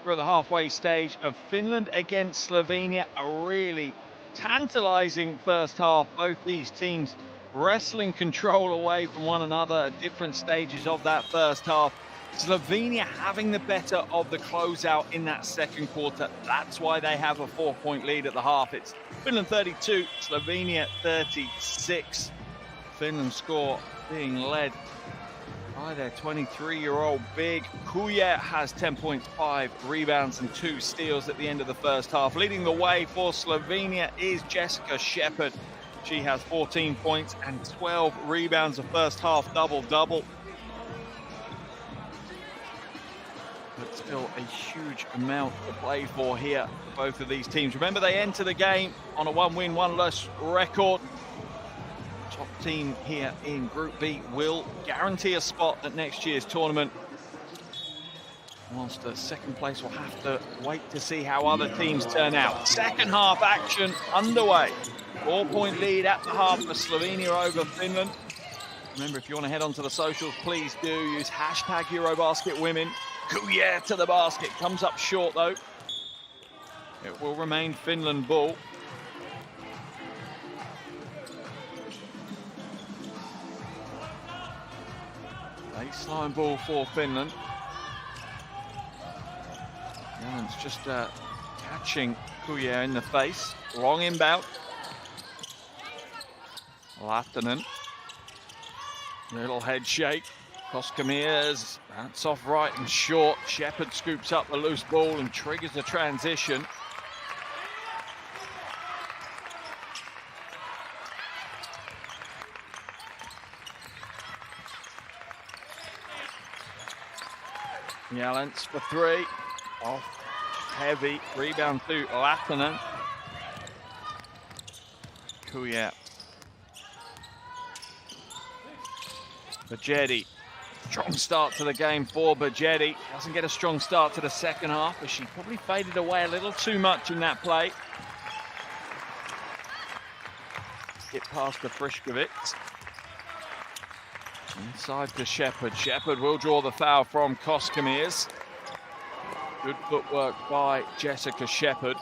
for the halfway stage of Finland against Slovenia. A really tantalizing first half. Both these teams wrestling control away from one another at different stages of that first half. Slovenia having the better of the closeout in that second quarter. That's why they have a 4-point lead at the half. It's Finland 32, Slovenia 36. Finland score being led by their 23-year-old big. Kuya has 10 points, 5 rebounds and 2 steals at the end of the first half. Leading the way for Slovenia is Jessica Shepherd. She has 14 points and 12 rebounds, a first half double-double. But still a huge amount to play for here for both of these teams. Remember, they enter the game on a 1-win, 1-loss record. Top team here in Group B will guarantee a spot at next year's tournament. Whilst the second place will have to wait to see how other teams turn out. Second half action underway. 4-point lead at the half for Slovenia over Finland. Remember, if you want to head onto the socials, please do use hashtag EuroBasketWomen. Kuya to the basket, comes up short though. It will remain Finland ball. Baseline ball for Finland. It's just catching Kuya in the face. Long inbound. Lahtinen. Little head shake. Koskamiers, that's off right and short. Shepherd scoops up the loose ball and triggers the transition. Jelens for 3. Off heavy. Rebound to Lahtinen. Kuya. Bajetti. Strong start to the game for Bajetti. Doesn't get a strong start to the second half, as she probably faded away a little too much in that play. Get past the Friškovic. Inside to Shepherd. Shepherd will draw the foul from Koskamiers. Good footwork by Jessica Shepherd.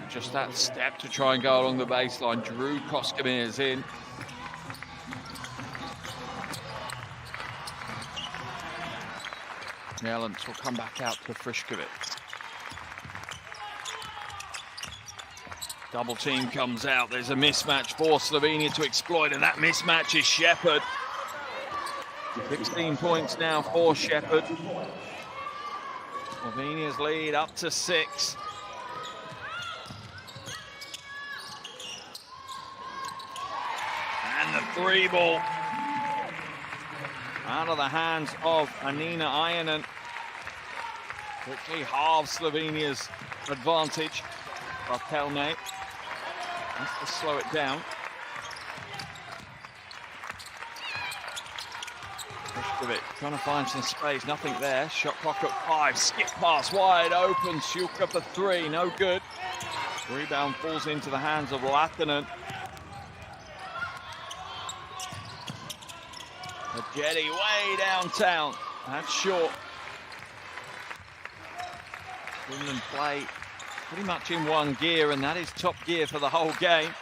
Just that step to try and go along the baseline. Drew Koskamiers in. Jelens will come back out to Friškovic. Double team comes out. There's a mismatch for Slovenia to exploit, and that mismatch is Shepherd. 16 points now for Shepherd. Slovenia's lead up to 6. And the 3 ball out of the hands of Anina Ionen. Quickly halves Slovenia's advantage. Bartelme has to slow it down. Friškovic trying to find some space, nothing there. Shot clock at 5, skip pass wide open. Siuka for 3, no good. Rebound falls into the hands of Lahtinen. Jetty way downtown. That's short. Finland play pretty much in one gear, and that is top gear for the whole game.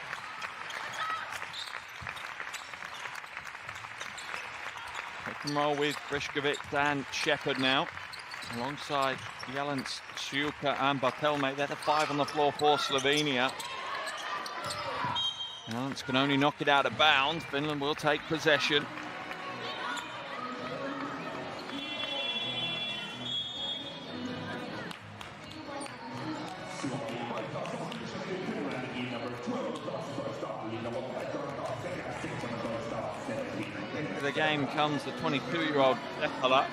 Pick and roll with Friškovic and Shepherd now. Alongside Jelens, Siuka and Bartelme. They're the 5 on the floor for Slovenia. Jelens can only knock it out of bounds. Finland will take possession. Into the game comes the 22-year-old Epala.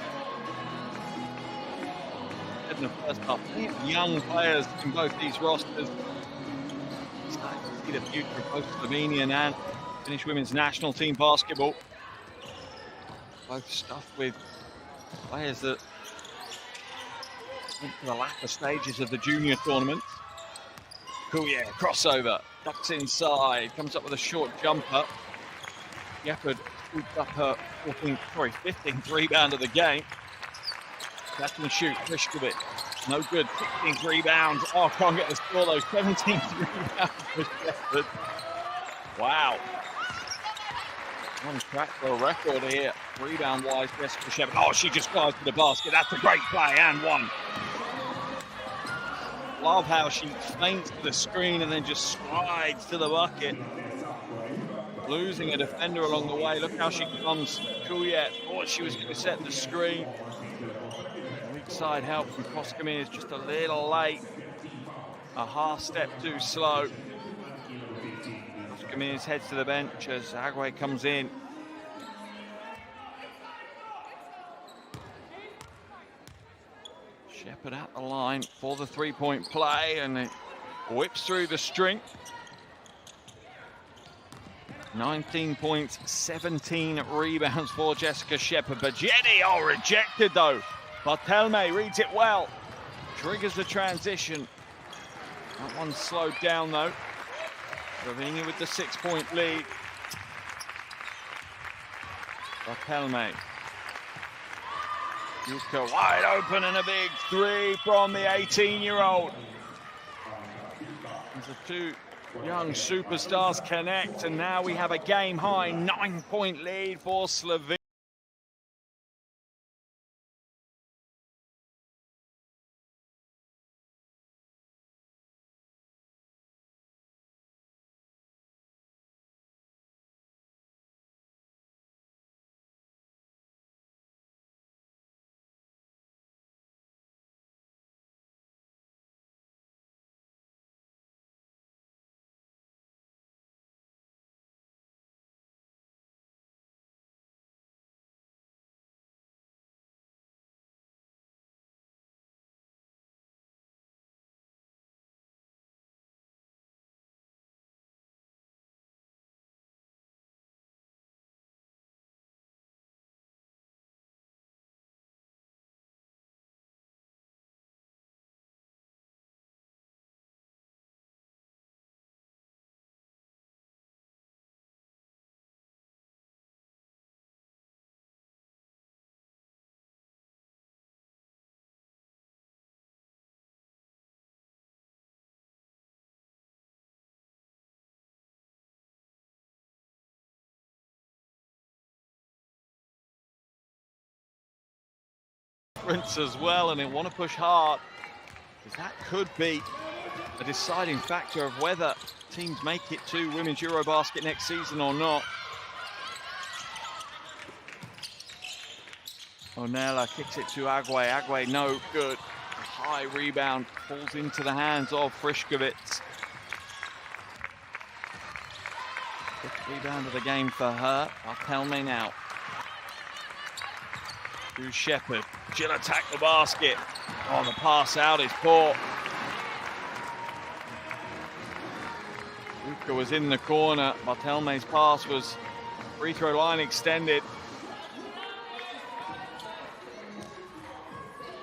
In the first half, young players in both these rosters. Starting to see the future of both Slovenian and Finnish women's national team basketball. Both stuffed with players that into the latter stages of the junior tournament. Kuye, crossover, ducks inside, comes up with a short jumper. Shepherd scoops up her 15th rebound of the game. Catch and shoot, Friskovic, no good, 16th rebounds. Oh, can't get the score though, 17th rebound for Shepherd. Wow. On track for a record here, rebound-wise, Jessica Shepherd. Oh, she just flies to the basket. That's a great play, and one. Love how she feints to the screen and then just strides to the bucket. Losing a defender along the way. Look how she comes. Kuye thought she was going to set the screen. Weak side help from Koskinen is just a little late. A half step too slow. Koskinen heads to the bench as Agwe comes in. Shepherd at the line for the three-point play, and it whips through the string. 19 points, 17 rebounds for Jessica Shepherd. Bajeni, oh, rejected though. Bartelme reads it well. Triggers the transition. That one's slowed down though. Slovenia with the 6-point lead. Bartelme. Yuka wide open and a big three from the 18-year-old. As the two young superstars connect, and now we have a game-high 9-point lead for Slovenia. As well, and they want to push hard, because that could be a deciding factor of whether teams make it to Women's EuroBasket next season or not. Onella kicks it to Agwe. Agwe no good. High rebound falls into the hands of Friskovic. Fifth rebound of the game for her. Bartelme now. To Shepherd. She'll attack the basket. Oh, the pass out is poor. Luka was in the corner. Bartelme's pass was free throw line extended.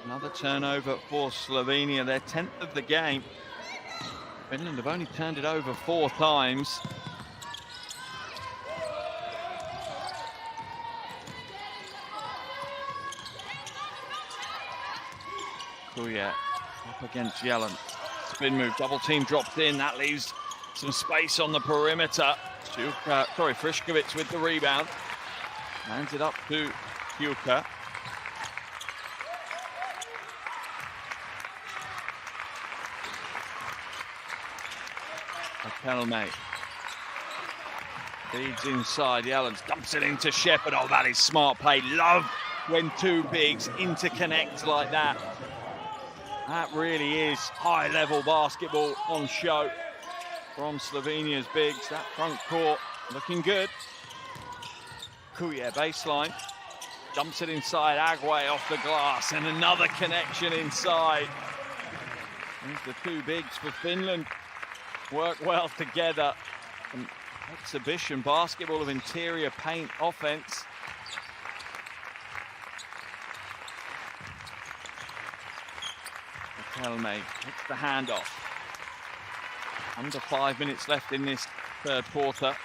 Another turnover for Slovenia, their 10th of the game. Finland have only turned it over 4 times. Kuye up against Yellen. Spin move, double team dropped in. That leaves some space on the perimeter. Friskovic with the rebound. Hands it up to Huka. Bartelme feeds inside. Yellen dumps it into Shepherd. Oh, that is smart play. Love when two bigs interconnect like that. That really is high-level basketball on show from Slovenia's bigs. That front court looking good. Kuye baseline. Dumps it inside. Agwe off the glass. And another connection inside. There's the two bigs for Finland. Work well together. An exhibition basketball of interior paint offense. Helme hits the handoff. Under 5 minutes left in this third quarter.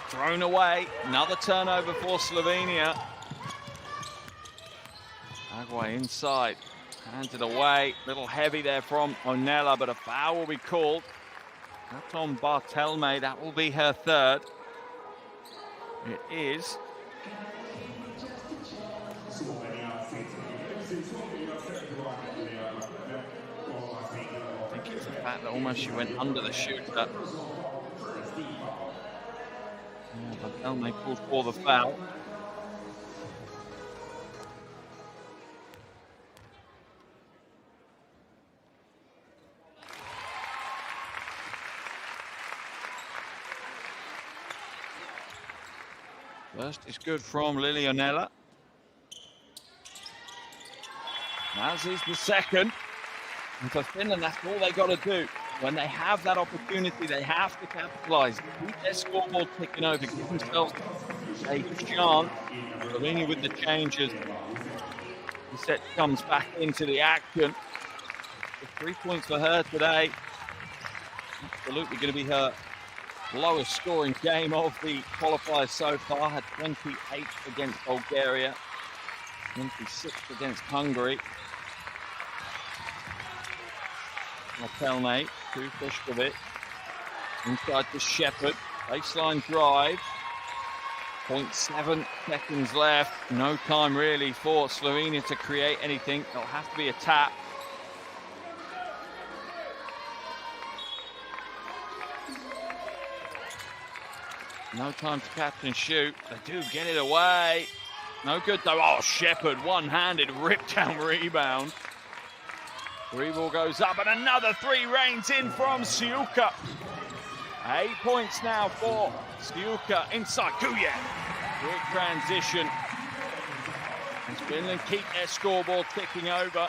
Thrown away. Another turnover for Slovenia. Agway inside. Hands it away. Little heavy there from Onella, but a foul will be called. That's on Bartelme. That will be her third. It is. I think it's the fact that almost she went under the shooter. Bartelme calls for the foul. First is good from Lilionella. As is the second. And for Finland, that's all they got to do. When they have that opportunity, they have to capitalise. Keep their scoreboard ticking over, give themselves a chance. Slovenia with the changes. The set comes back into the action. The 3 points for her today. Absolutely going to be her lowest scoring game of the qualifiers so far. Had 28 against Bulgaria, 26 against Hungary. Martelme to Pushkovic. Inside to Shepherd. Baseline drive. 0.7 seconds left. No time really for Slovenia to create anything. It'll have to be a tap. No time to catch and shoot. They do get it away. No good though. Oh, Shepherd, one-handed rip-down rebound. Three ball goes up and another three rains in from Siuka. 8 points now for Siuka inside Kuya. Quick transition. As Finland keep their scoreboard ticking over.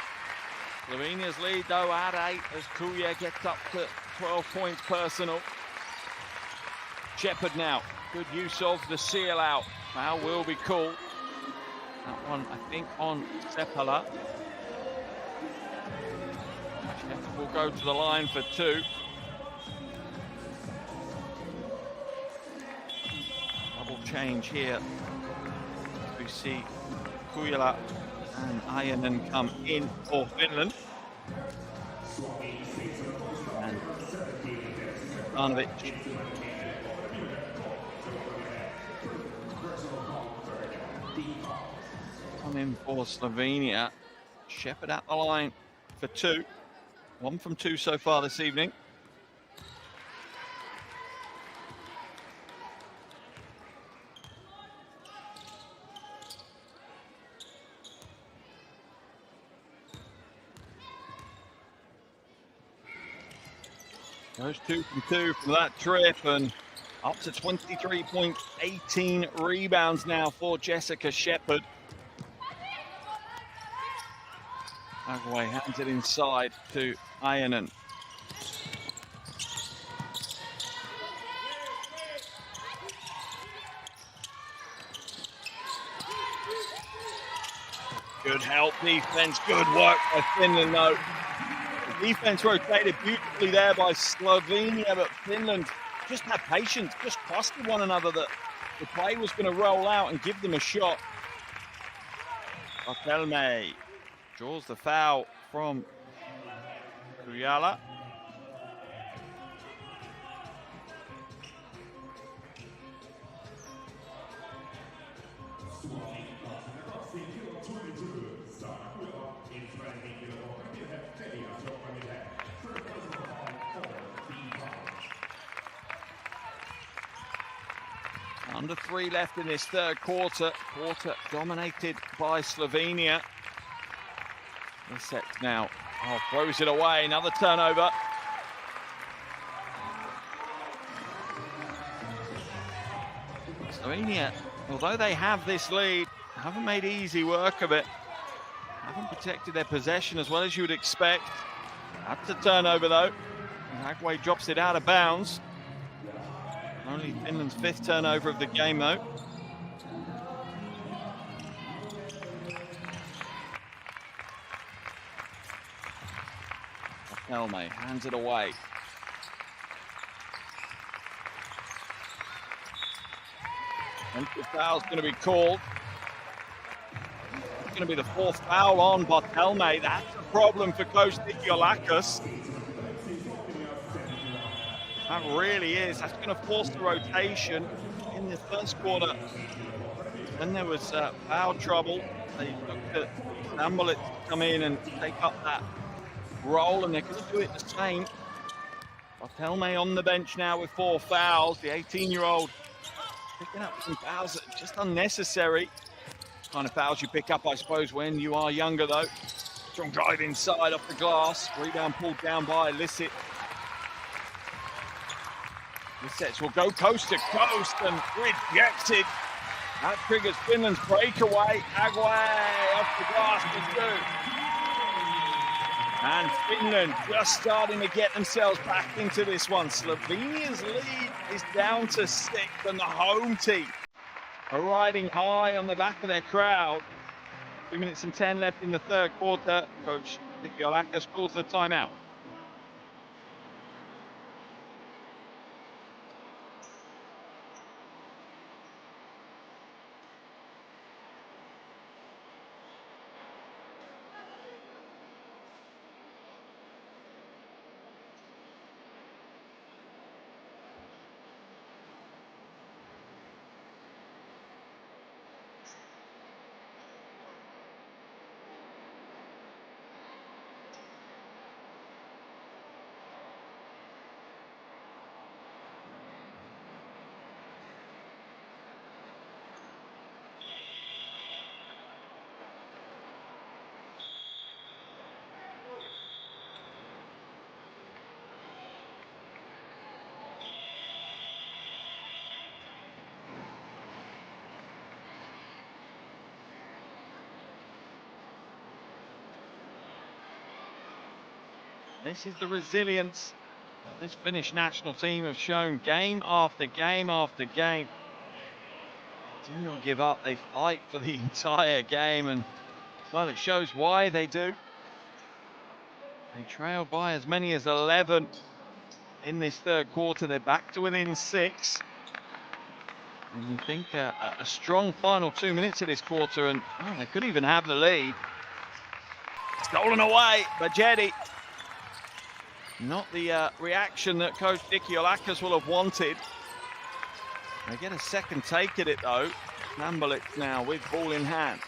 Slovenia's lead though at 8 as Kuya gets up to 12 points personal. Shepherd now. Good use of the seal out. Foul will be called. That one, I think, on Sepala. Shepherd will go to the line for two. Double change here. We see Kujala and Ajanen come in for Finland. And Arnovic. Come in for Slovenia. Shepherd at the line for two. 1 from 2 so far this evening. Those 2 from 2 from that trip and up to 23 points, 18 rebounds now for Jessica Shepherd. Agway hands it inside to Ajanen. Good help defense, good work by Finland though. The defense rotated beautifully there by Slovenia, but Finland just had patience, just trusted one another that the play was going to roll out and give them a shot. Bartelme draws the foul from Kujala. Under 3 left in this third quarter. Quarter dominated by Slovenia. The set now. Oh, throws it away. Another turnover. Slovenia, although they have this lead, haven't made easy work of it. Haven't protected their possession as well as you would expect. That's a turnover though. Agway drops it out of bounds. Only Finland's 5th turnover of the game though. Barthelme hands it away. Defensive foul's going to be called. It's going to be the fourth foul on Barthelme. That's a problem for Coach Dikiolakis. That really is. That's going to force the rotation in the first quarter. Then there was foul trouble. They looked at Nambulit to come in and take up that role, and they're going to do it the same. Barthelme on the bench now with 4 fouls. The 18-year-old picking up some fouls that are just unnecessary. Kind of fouls you pick up, I suppose, when you are younger, though. Strong drive inside off the glass. Rebound pulled down by Lisset. Lisset will go coast to coast and rejected. That triggers Finland's breakaway. Agway off the glass to 2. And Finland just starting to get themselves back into this one. Slovenia's lead is down to 6, and the home team are riding high on the back of their crowd. 2 minutes and 10 left in the third quarter. Coach Dikiolakis calls the timeout. This is the resilience this Finnish national team have shown game after game after game. They do not give up, they fight for the entire game, and well, it shows why they do. They trailed by as many as 11 in this third quarter. They're back to within 6. And you think a strong final 2 minutes of this quarter, and they could even have the lead. Stolen away, Bajedi. Not the reaction that Coach Dikiolakis will have wanted. They get a second take at it, though. Nambulit now with ball in hand.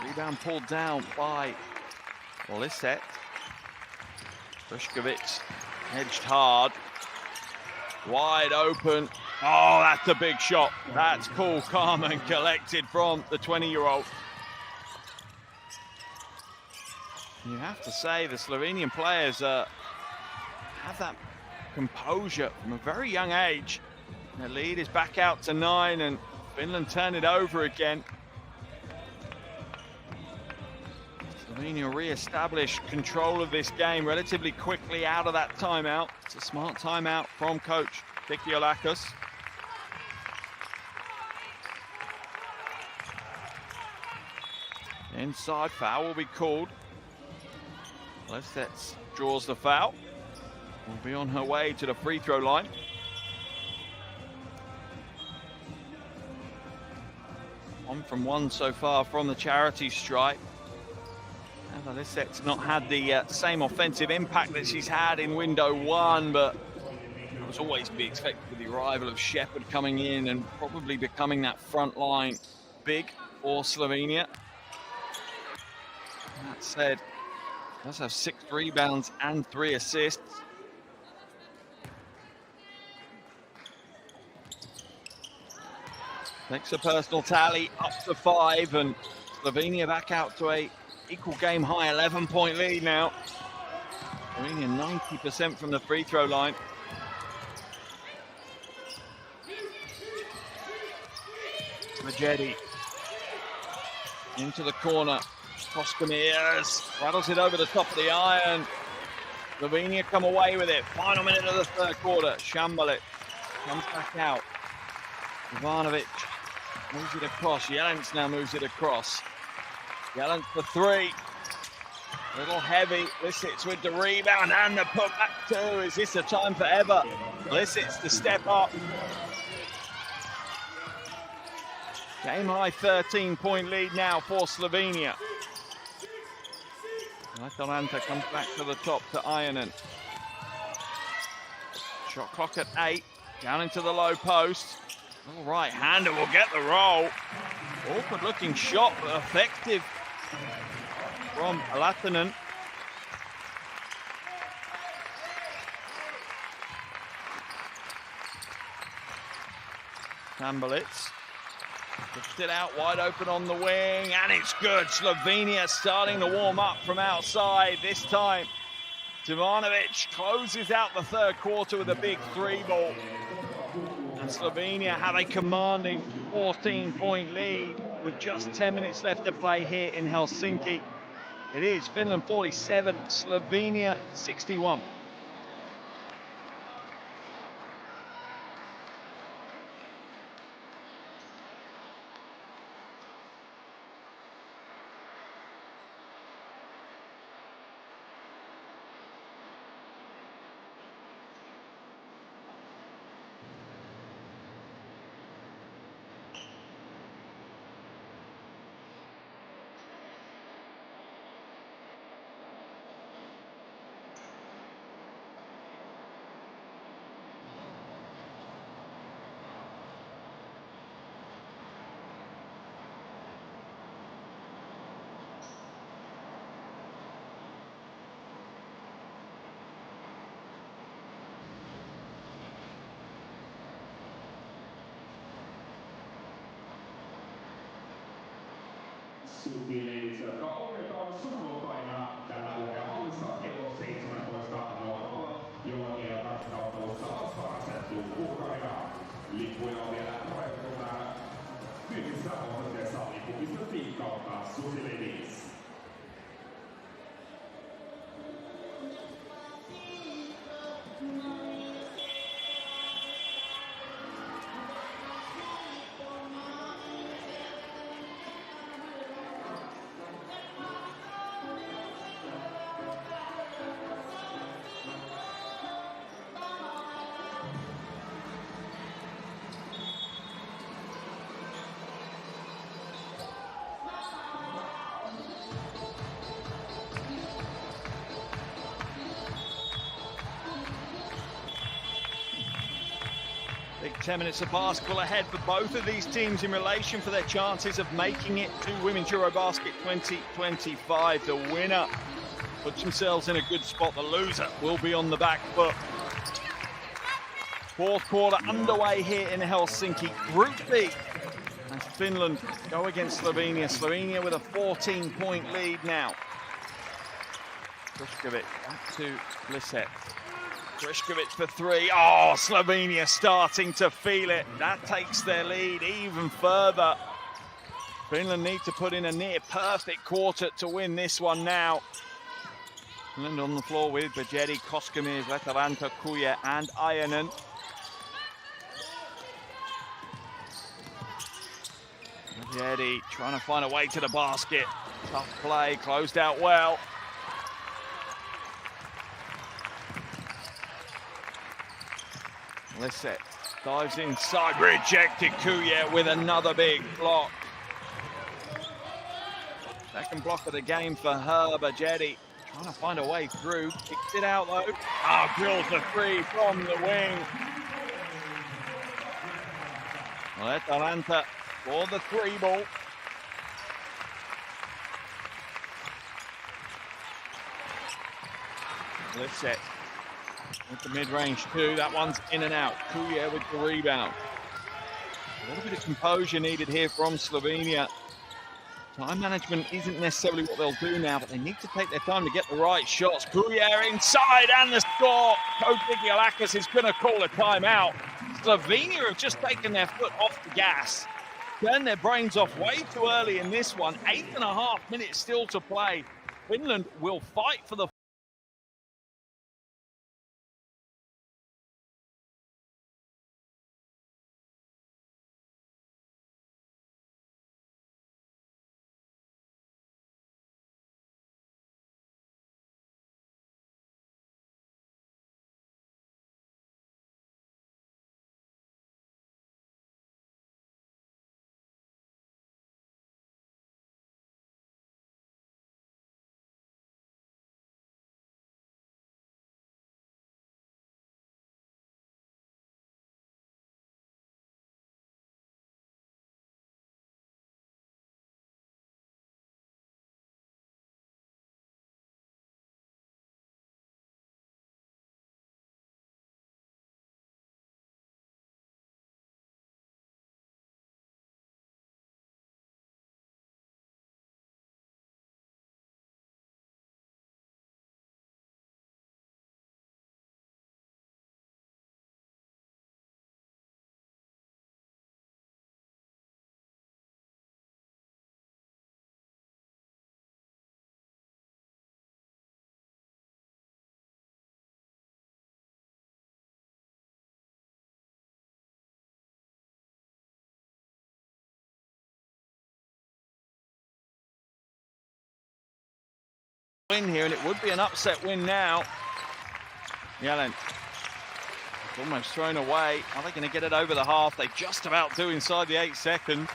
Rebound pulled down by Lisset. Dushkovic edged hard. Wide open. Oh, that's a big shot. That's cool, calm and collected from the 20-year-old. You have to say the Slovenian players have that composure from a very young age. The lead is back out to 9, and Finland turn it over again. Slovenia re-establish control of this game relatively quickly out of that timeout. It's a smart timeout from Coach Dikiolakis. Inside foul will be called. Lisset draws the foul. Will be on her way to the free throw line. One from one so far from the charity stripe. Lisset's not had the same offensive impact that she's had in window 1, but it was always to be expected with the arrival of Shepherd coming in and probably becoming that front line big for Slovenia. That said, does have 6 rebounds and 3 assists. Makes a personal tally up to 5, and Slovenia back out to a equal game high 11-point lead now. Slovenia 90% from the free throw line. Majedi into the corner. Koskamirs rattles it over the top of the iron. Slovenia come away with it. Final minute of the third quarter. Shambalit comes back out. Ivanovic moves it across. Jelens now moves it across. Jelens for three. A little heavy. Lisic's with the rebound and the putback too. Is this a time for Eva? Lisic's to step up. Game high 13-point lead now for Slovenia. Atalanta comes back to the top to Ionen. Shot clock at 8. Down into the low post. All right-hander will get the roll. Awkward looking shot, but effective from Lahtinen. Tambalitz pushed it out wide open on the wing, and it's good. Slovenia starting to warm up from outside this time. Ivanovic closes out the third quarter with a big three ball. And Slovenia have a commanding 14-point lead with just 10 minutes left to play here in Helsinki. It is Finland 47, Slovenia 61. Sutileit, jotka ohjataan sunnuntaina tällä ohjelmallissa kello 17.00, jolloin karsintaottelussa vastaan asettuu Ukraina. Lippuja on vielä rajoitettuna myynnissä osoitteessa lippu.fi kautta Sutileit. Big 10 minutes of basketball ahead for both of these teams in relation for their chances of making it to Women's EuroBasket 2025. The winner puts themselves in a good spot. The loser will be on the back foot. Fourth quarter underway here in Helsinki. Group B as Finland go against Slovenia. Slovenia with a 14-point lead now. Kriškovic back to Lisec. Kriškovic for three. Oh, Slovenia starting to feel it. That takes their lead even further. Finland need to put in a near perfect quarter to win this one now. Finland on the floor with Bajedi, Koskemir, Atalanta, Kuya and Ionen. Bajedi trying to find a way to the basket. Tough play, closed out well. Lisec dives inside, rejected. Kuya with another big block. Second block of the game for her. Bajedi trying to find a way through. Kicks it out though. Ah, drills the three from the wing. Well, Atalanta for the three ball. Lisec with the mid-range too. That one's in and out. Kuya with the rebound. A little bit of composure needed here from Slovenia. Time management isn't necessarily what they'll do now, but they need to take their time to get the right shots. Kuya inside and the score. Coach Gigalakis is going to call a timeout. Slovenia have just taken their foot off the gas. Turned their brains off way too early in this one. 8.5 minutes still to play. Finland will fight for the win here, and it would be an upset win now. Yellen, it's almost thrown away. Are they going to get it over the half? They just about do inside the 8 seconds.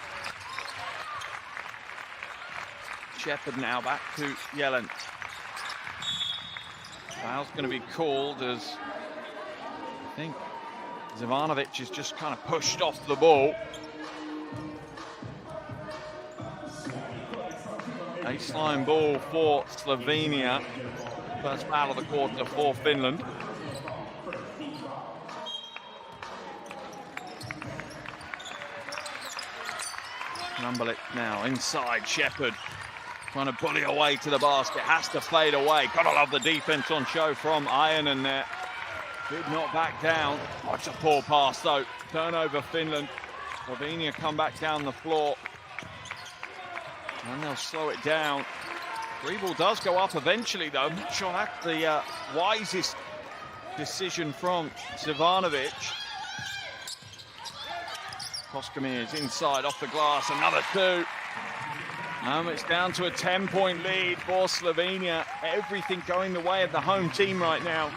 Shepherd now back to Yellen. Foul's going to be called as I think Zivanovic is just kind of pushed off the ball. Baseline ball for Slovenia. First foul of the quarter for Finland. Numberlick now inside, Shepherd trying to bully away to the basket, has to fade away. Gotta love the defense on show from Ironen there. Did not back down. Oh, it's a poor pass though. Turnover Finland. Slovenia come back down the floor. And they'll slow it down. Free ball does go up eventually though. I'm not sure that's the wisest decision from Zivanovic. Koskemir is inside off the glass, another 2. It's down to a 10-point lead for Slovenia. Everything going the way of the home team right now.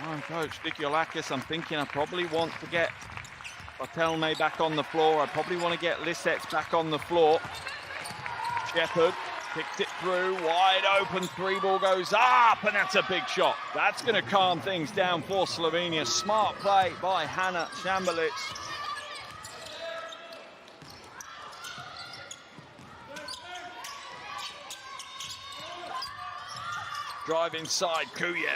I'm coach Vikiolakis. I'm thinking I probably want to get Bartelme back on the floor. I probably want to get Lisets back on the floor. Shepherd picks it through, wide open, 3 ball goes up, and that's a big shot. That's going to calm things down for Slovenia. Smart play by Hanna Shambalits. Drive inside, Kuya.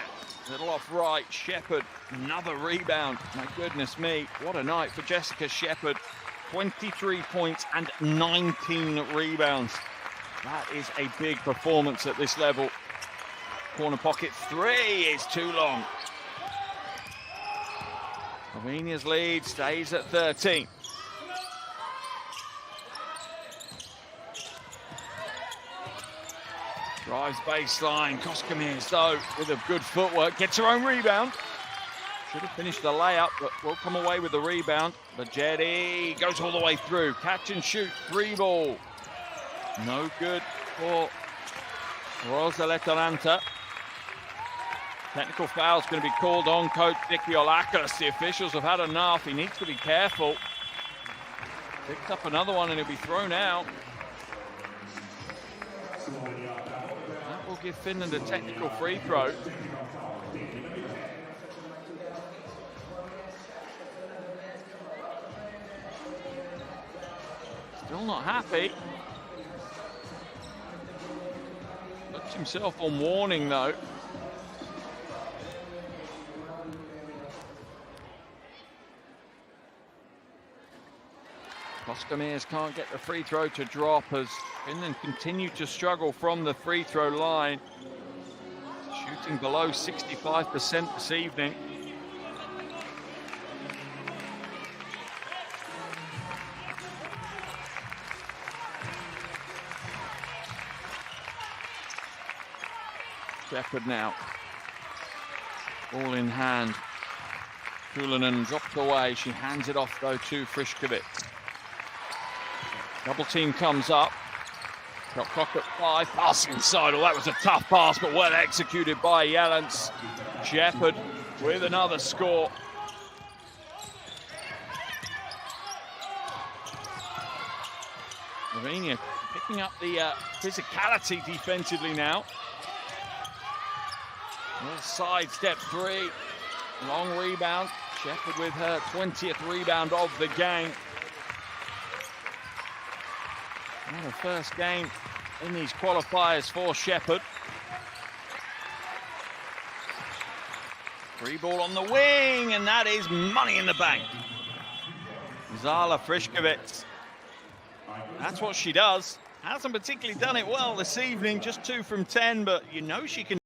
Little off right, Shepherd, another rebound. My goodness me, what a night for Jessica Shepherd. 23 points and 19 rebounds. That is a big performance at this level. Corner pocket 3 is too long. Slovenia's lead stays at 13. Drives baseline, Koskemir though with a good footwork, gets her own rebound. Should have finished the layup, but will come away with the rebound. Bajedi goes all the way through, catch and shoot, 3 ball. No good for Rosa Letaranta. Technical foul's going to be called on coach Vikiolakis. The officials have had enough, he needs to be careful. Picks up another one and he'll be thrown out. That will give Finland a technical free throw. Still not happy. Puts himself on warning though. Koskemirs can't get the free throw to drop as Finland continue to struggle from the free throw line. Shooting below 65% this evening. Shepherd now. Ball in hand. Kulinen dropped away. She hands it off though to Friškovic. Double team comes up. Shot clock at 5. Pass inside. Oh, that was a tough pass, but well executed by Jelens. Shepherd with another score. Slovenia picking up the physicality defensively now. Side step 3. Long rebound. Shepherd with her 20th rebound of the game. What a first game in these qualifiers for Shepherd. Free ball on the wing, and that is money in the bank. Zala Friškovic. That's what she does. Hasn't particularly done it well this evening, just 2 from 10, but you know she can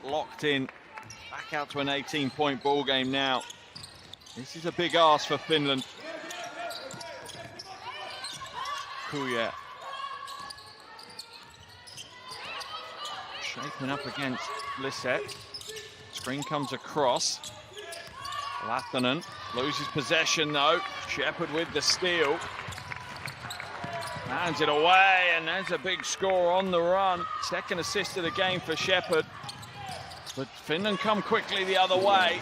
locked in. Back out to an 18-point ball game now. This is a big ask for Finland. Kuya. Shaping up against Lisset. Screen comes across. Lathanen loses possession though. Shepherd with the steal. Hands it away, and there's a big score on the run. Second assist of the game for Shepherd. But Finland come quickly the other way.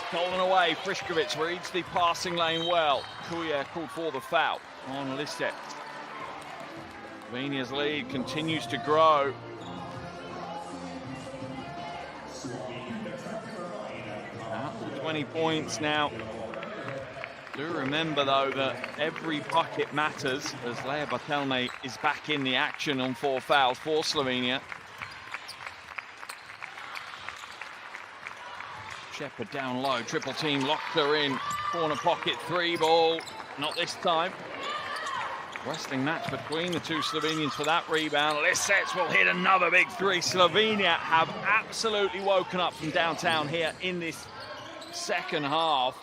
Stolen away, Frišković reads the passing lane well. Kuya called for the foul on Lisset. Slovenia's lead continues to grow. Out to 20 points now. Do remember though that every bucket matters as Lea Bartelme is back in the action on 4 fouls for Slovenia. Shepherd down low, triple team locked her in. Corner pocket 3 ball, not this time. Wrestling match between the two Slovenians for that rebound. Lisets will hit another big 3. Slovenia have absolutely woken up from downtown here in this second half.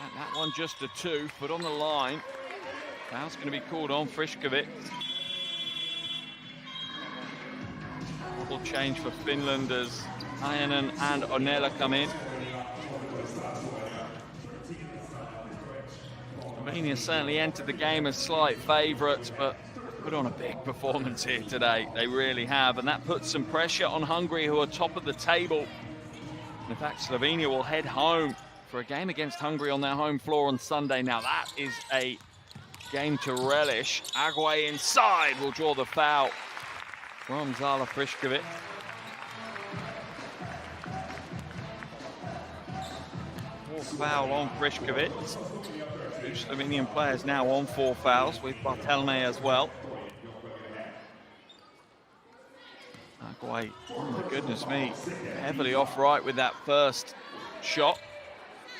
And that one just a 2, foot on the line. Foul's going to be called on Frišković. Double change for Finland as Ajanen and Onela come in. Slovenia certainly entered the game as slight favourites, but put on a big performance here today. They really have, and that puts some pressure on Hungary, who are top of the table. In fact, Slovenia will head home for a game against Hungary on their home floor on Sunday. Now that is a game to relish. Agüe inside will draw the foul from Zala Frišković. Fourth foul on Frišković. 2 Slovenian players now on 4 fouls, with Bartelme as well. Agüe, oh my goodness me, heavily off right with that first shot.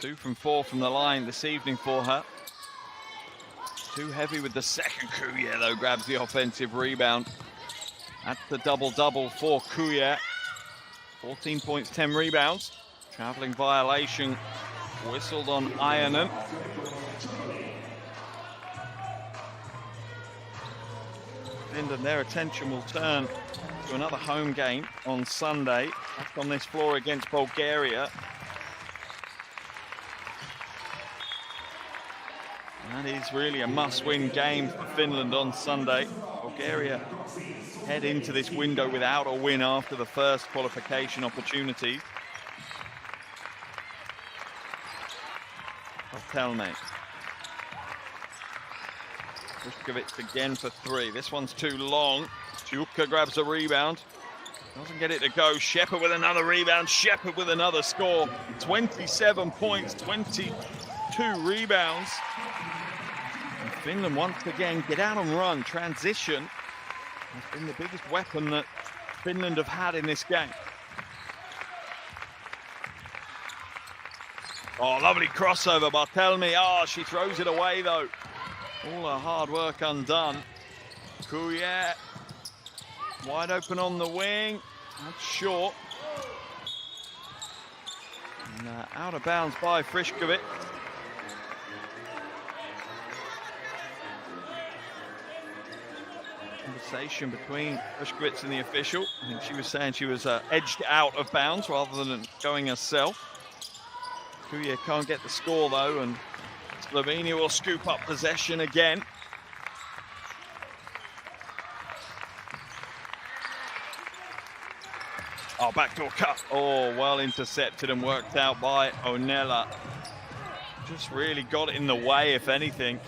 2 from 4 from the line this evening for her. Too heavy with the second. Kuya though grabs the offensive rebound. That's the double-double for Kuya. 14 points, 10 rebounds. Traveling violation whistled on Ajanen. Finland, their attention will turn to another home game on Sunday, back on this floor against Bulgaria. That is really a must-win game for Finland on Sunday. Bulgaria head into this window without a win after the first qualification opportunity. Bartelme. Frišković again for 3. This one's too long. Juka grabs a rebound. Doesn't get it to go. Shepherd with another rebound. Shepherd with another score. 27 points, 22 rebounds. And Finland once again get out and run. Transition has been the biggest weapon that Finland have had in this game. Oh, lovely crossover, Bartelme. Oh, she throws it away though. All her hard work undone. Kuya wide open on the wing. That's short. And, out of bounds by Frišković. Conversation between Frišković and the official. I think she was saying she was edged out of bounds rather than going herself. Kuya can't get the score though, and Slovenia will scoop up possession again. Oh, backdoor cut. Oh, well intercepted and worked out by Onela. Just really got in the way, if anything.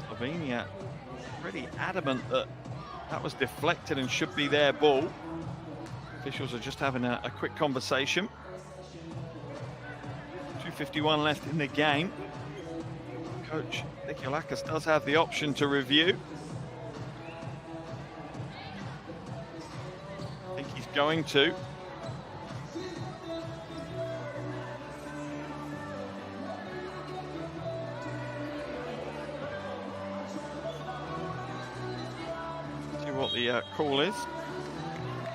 Slovenia pretty adamant that that was deflected and should be their ball. Officials are just having a quick conversation. 2:51 left in the game. Coach Nikolakis does have the option to review. I think he's going to. the call is.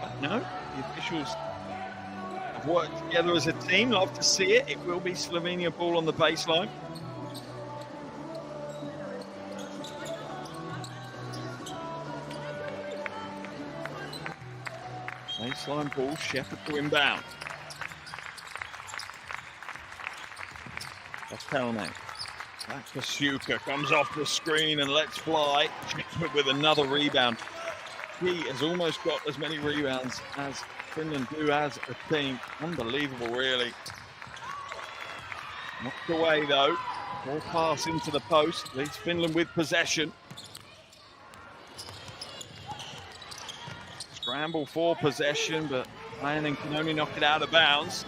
But no, the officials have worked together as a team. Love to see it. It will be Slovenia ball on the baseline. Baseline ball, Shepherd to inbound. Bartelme. Back for Suka, comes off the screen and lets fly. Shepherd with another rebound. He has almost got as many rebounds as Finland do as a team. Unbelievable, really. Knocked away though. Ball pass into the post. Leaves Finland with possession. Scramble for possession, but Ironing can only knock it out of bounds.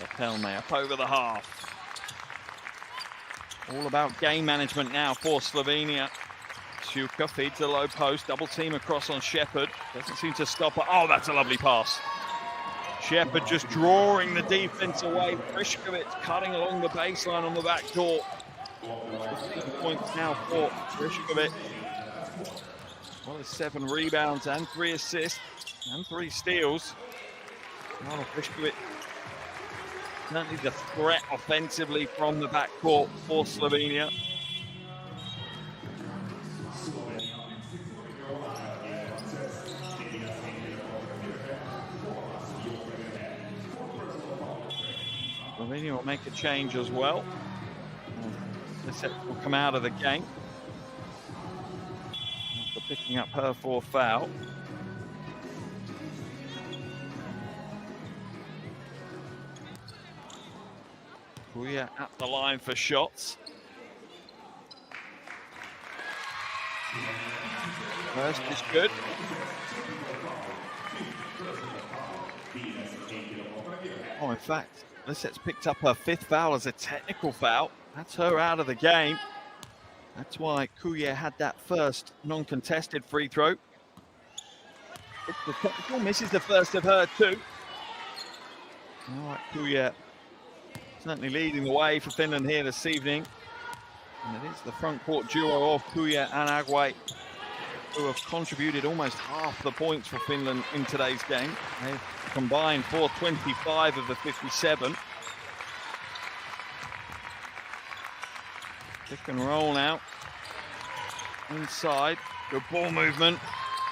Bartelme up over the half. All about game management now for Slovenia. Suka feeds the low post, double team across on Shepherd. Doesn't seem to stop her. Oh, that's a lovely pass. Shepherd just drawing the defense away. Frišković cutting along the baseline on the back door. 15 points now for Frišković. Well, there's 7 rebounds and 3 assists and 3 steals. Well, Frišković certainly the threat offensively from the backcourt for Slovenia. Slovenia will make a change as well. Lisek will come out of the game after picking up her 4th foul. Kuya at the line for shots. First is good. Oh, in fact, Liset's picked up her 5th foul as a technical foul. That's her out of the game. That's why Kuya had that first non-contested free throw. The technical misses the first of her too. All right, Kuya certainly leading the way for Finland here this evening. And it is the front court duo of Kuya and Agwe who have contributed almost half the points for Finland in today's game. They've combined for 25 of the 57. Pick and roll now. Inside, good ball movement.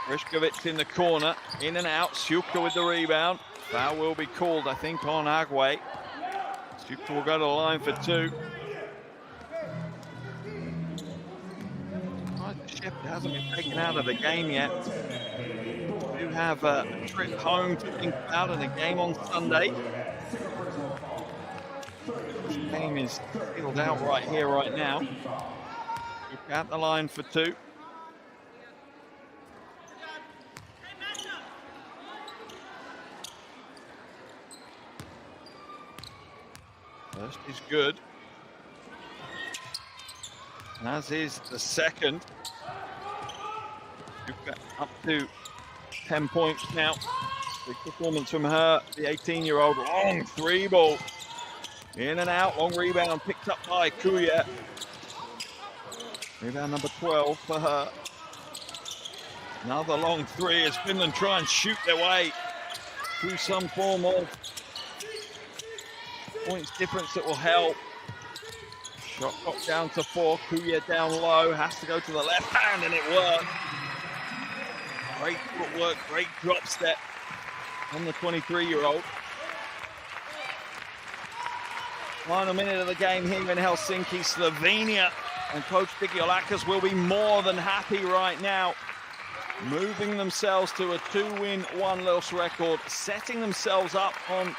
Frišković in the corner, in and out. Suka with the rebound. Foul will be called, I think, on Agwe. Suka will go to the line for 2. Shepherd hasn't been taken out of the game yet. We do have a trip home to think about and a game on Sunday. This game is filled out right here, right now. Look at the line for 2. First is good. And as is the second. Up to 10 points now. Big performance from her, the 18-year-old. Long 3 ball. In and out, long rebound picked up by Kuya. Rebound number 12 for her. Another long 3 as Finland try and shoot their way through some form of points difference that will help. Shot clock down to 4. Kuya down low, has to go to the left hand, and it worked. Great footwork, great drop step on the 23-year-old. Final minute of the game here in Helsinki. Slovenia and Coach Digiolakis will be more than happy right now. Moving themselves to a 2-win, 1-loss record, setting themselves up on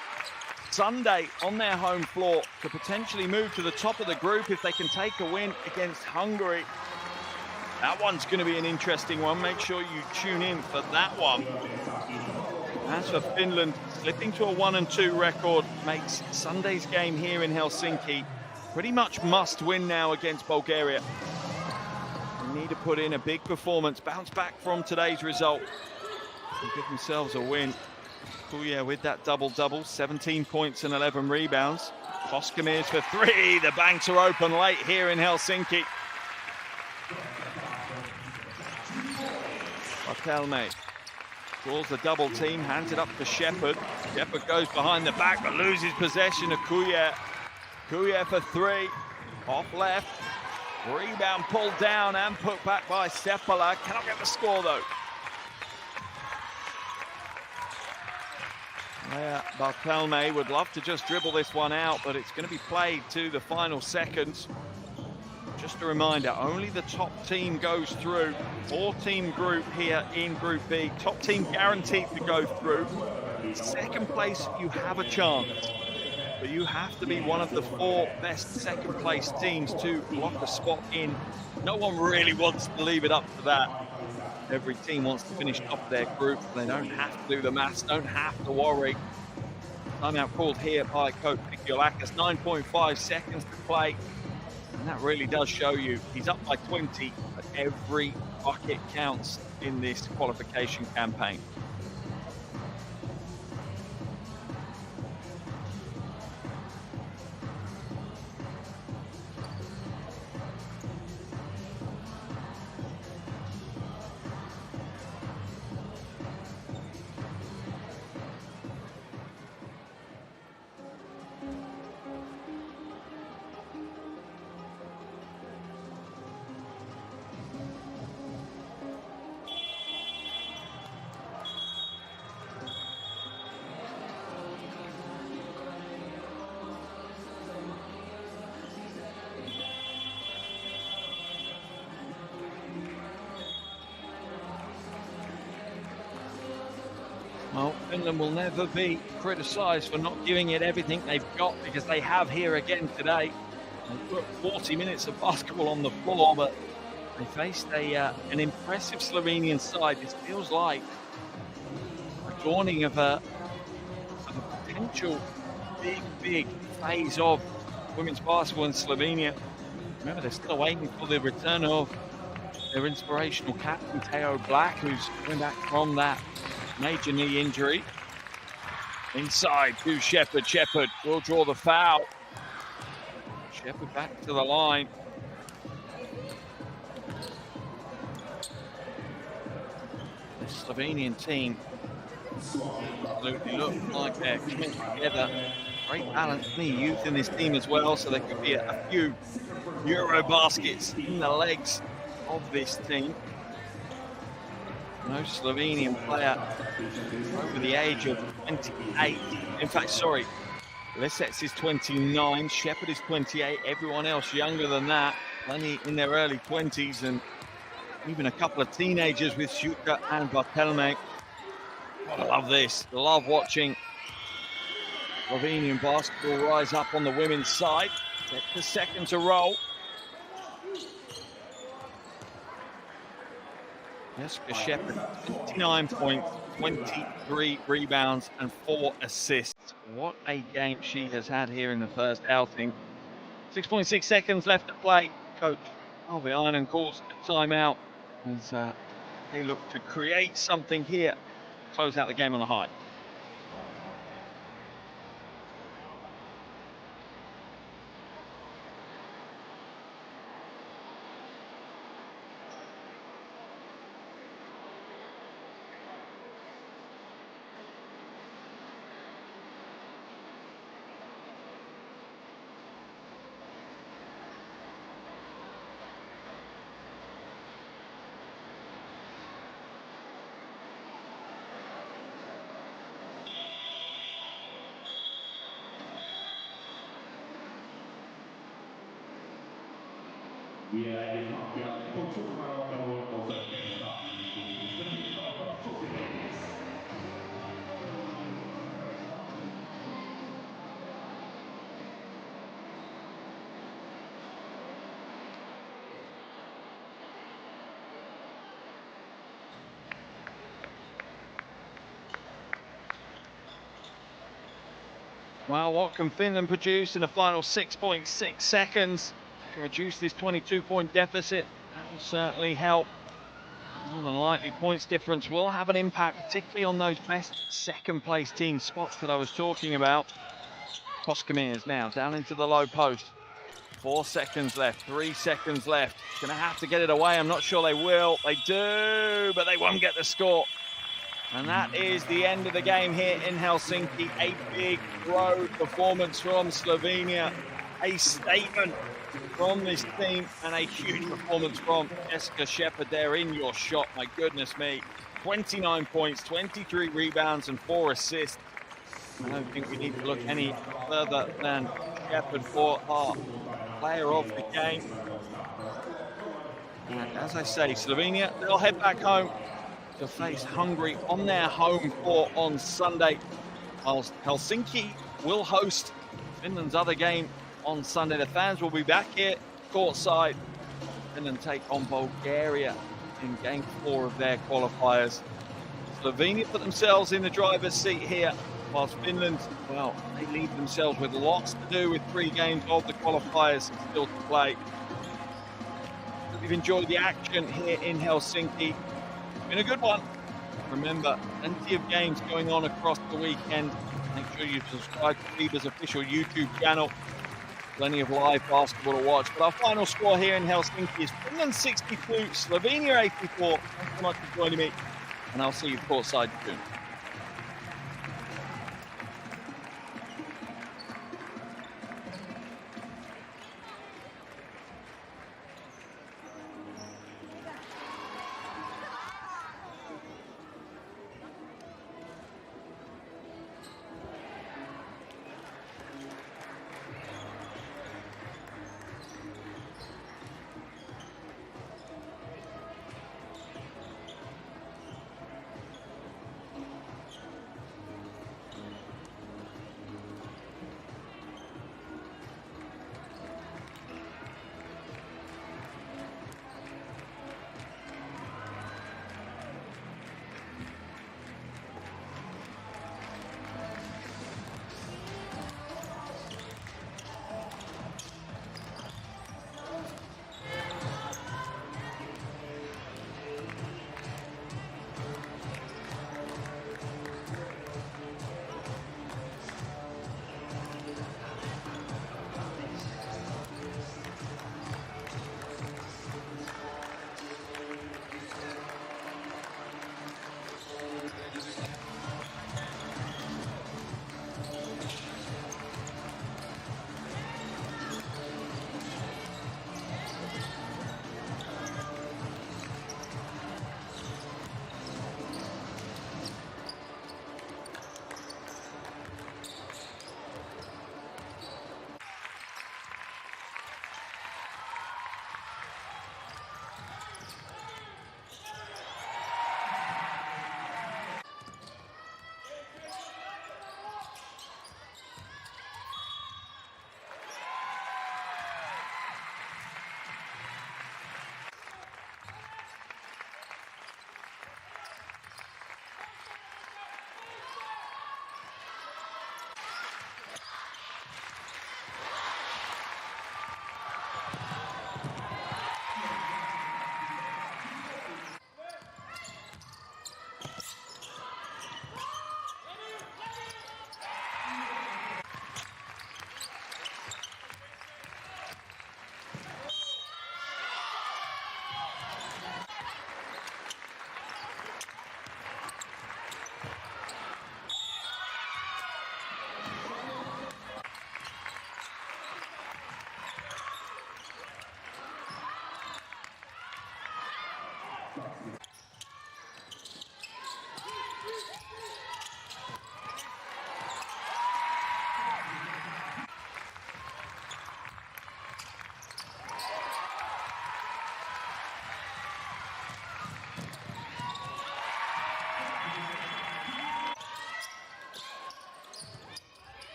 Sunday on their home floor to potentially move to the top of the group if they can take a win against Hungary. That one's going to be an interesting one. Make sure you tune in for that one. As for Finland, slipping to a 1-2 record makes Sunday's game here in Helsinki pretty much must win now against Bulgaria. They need to put in a big performance, bounce back from today's result, and give themselves a win. Kuya with that double-double, 17 points and 11 rebounds. Koskamir's for three. The banks are open late here in Helsinki. Bartelme draws the double team, hands it up to Shepherd. Shepherd goes behind the back but loses possession to Kuya. Kuya for three, off left. Rebound pulled down and put back by Seppala. Cannot get the score though. Bartelme would love to just dribble this one out, but it's going to be played to the final seconds. Just a reminder, only the top team goes through. 4-team group here in Group B. Top team guaranteed to go through. Second place, you have a chance. But you have to be one of the 4 best second place teams to lock a spot in. No one really wants to leave it up to that. Every team wants to finish top of their group. They don't have to do the maths, don't have to worry. Timeout called here by Coach Pikiolakis. 9.5 seconds to play. And that really does show you he's up by 20, but every bucket counts in this qualification campaign. Well, Finland will never be criticised for not giving it everything they've got, because they have here again today. They put 40 minutes of basketball on the floor, but they faced an impressive Slovenian side. This feels like a dawning of a potential big phase of women's basketball in Slovenia. Remember, they're still waiting for the return of their inspirational captain, Teo Black, who's coming back from that major knee injury. Inside to Shepherd. Shepherd will draw the foul. Shepherd back to the line. The Slovenian team absolutely look like they're coming together. Great balance, plenty of youth in this team as well, so there could be a few EuroBaskets in the legs of this team. No Slovenian player over the age of 28. In fact, sorry, Lisets is 29, Shepherd is 28, everyone else younger than that, plenty in their early 20s, and even a couple of teenagers with Shuka and Bartelme. I love this, love watching Slovenian basketball rise up on the women's side. Get the second to roll. Jessica Shepherd, 29 points, 23 rebounds and 4 assists. What a game she has had here in the first outing. 6.6 seconds left to play. Coach Harvey Iron calls a timeout as they look to create something here. Close out the game on a high. Vielä ennen matkia kutsutumaottelu osoitteesta 16 suosipeilissä. Well, what can Finland produce in the final 6.6 seconds to reduce this 22-point deficit That will certainly help. More than likely, points difference will have an impact, particularly on those best second place team spots that I was talking about. Koskemirs now down into the low post. 4 seconds left, 3 seconds left. Gonna have to get it away. I'm not sure they will. They do, but they won't get the score. And that is the end of the game here in Helsinki. A big road performance from Slovenia. A statement from this team and a huge performance from Jessica Shepherd there in your shot. My goodness me. 29 points, 23 rebounds and 4 assists. I don't think we need to look any further than Shepherd for our player of the game. And as I say, Slovenia, they'll head back home to face Hungary on their home court on Sunday, whilst Helsinki will host Finland's other game on Sunday. The fans will be back here courtside and then take on Bulgaria in game 4 of their qualifiers. Slovenia put themselves in the driver's seat here, whilst Finland, well, they leave themselves with lots to do with 3 games of the qualifiers still to play. Hope you've enjoyed the action here in Helsinki. Been a good one. Remember, plenty of games going on across the weekend. Make sure you subscribe to FIBA's official YouTube channel. Plenty of live basketball to watch. But our final score here in Helsinki is Finland 62, Slovenia 84. Thanks so much for joining me, and I'll see you courtside soon.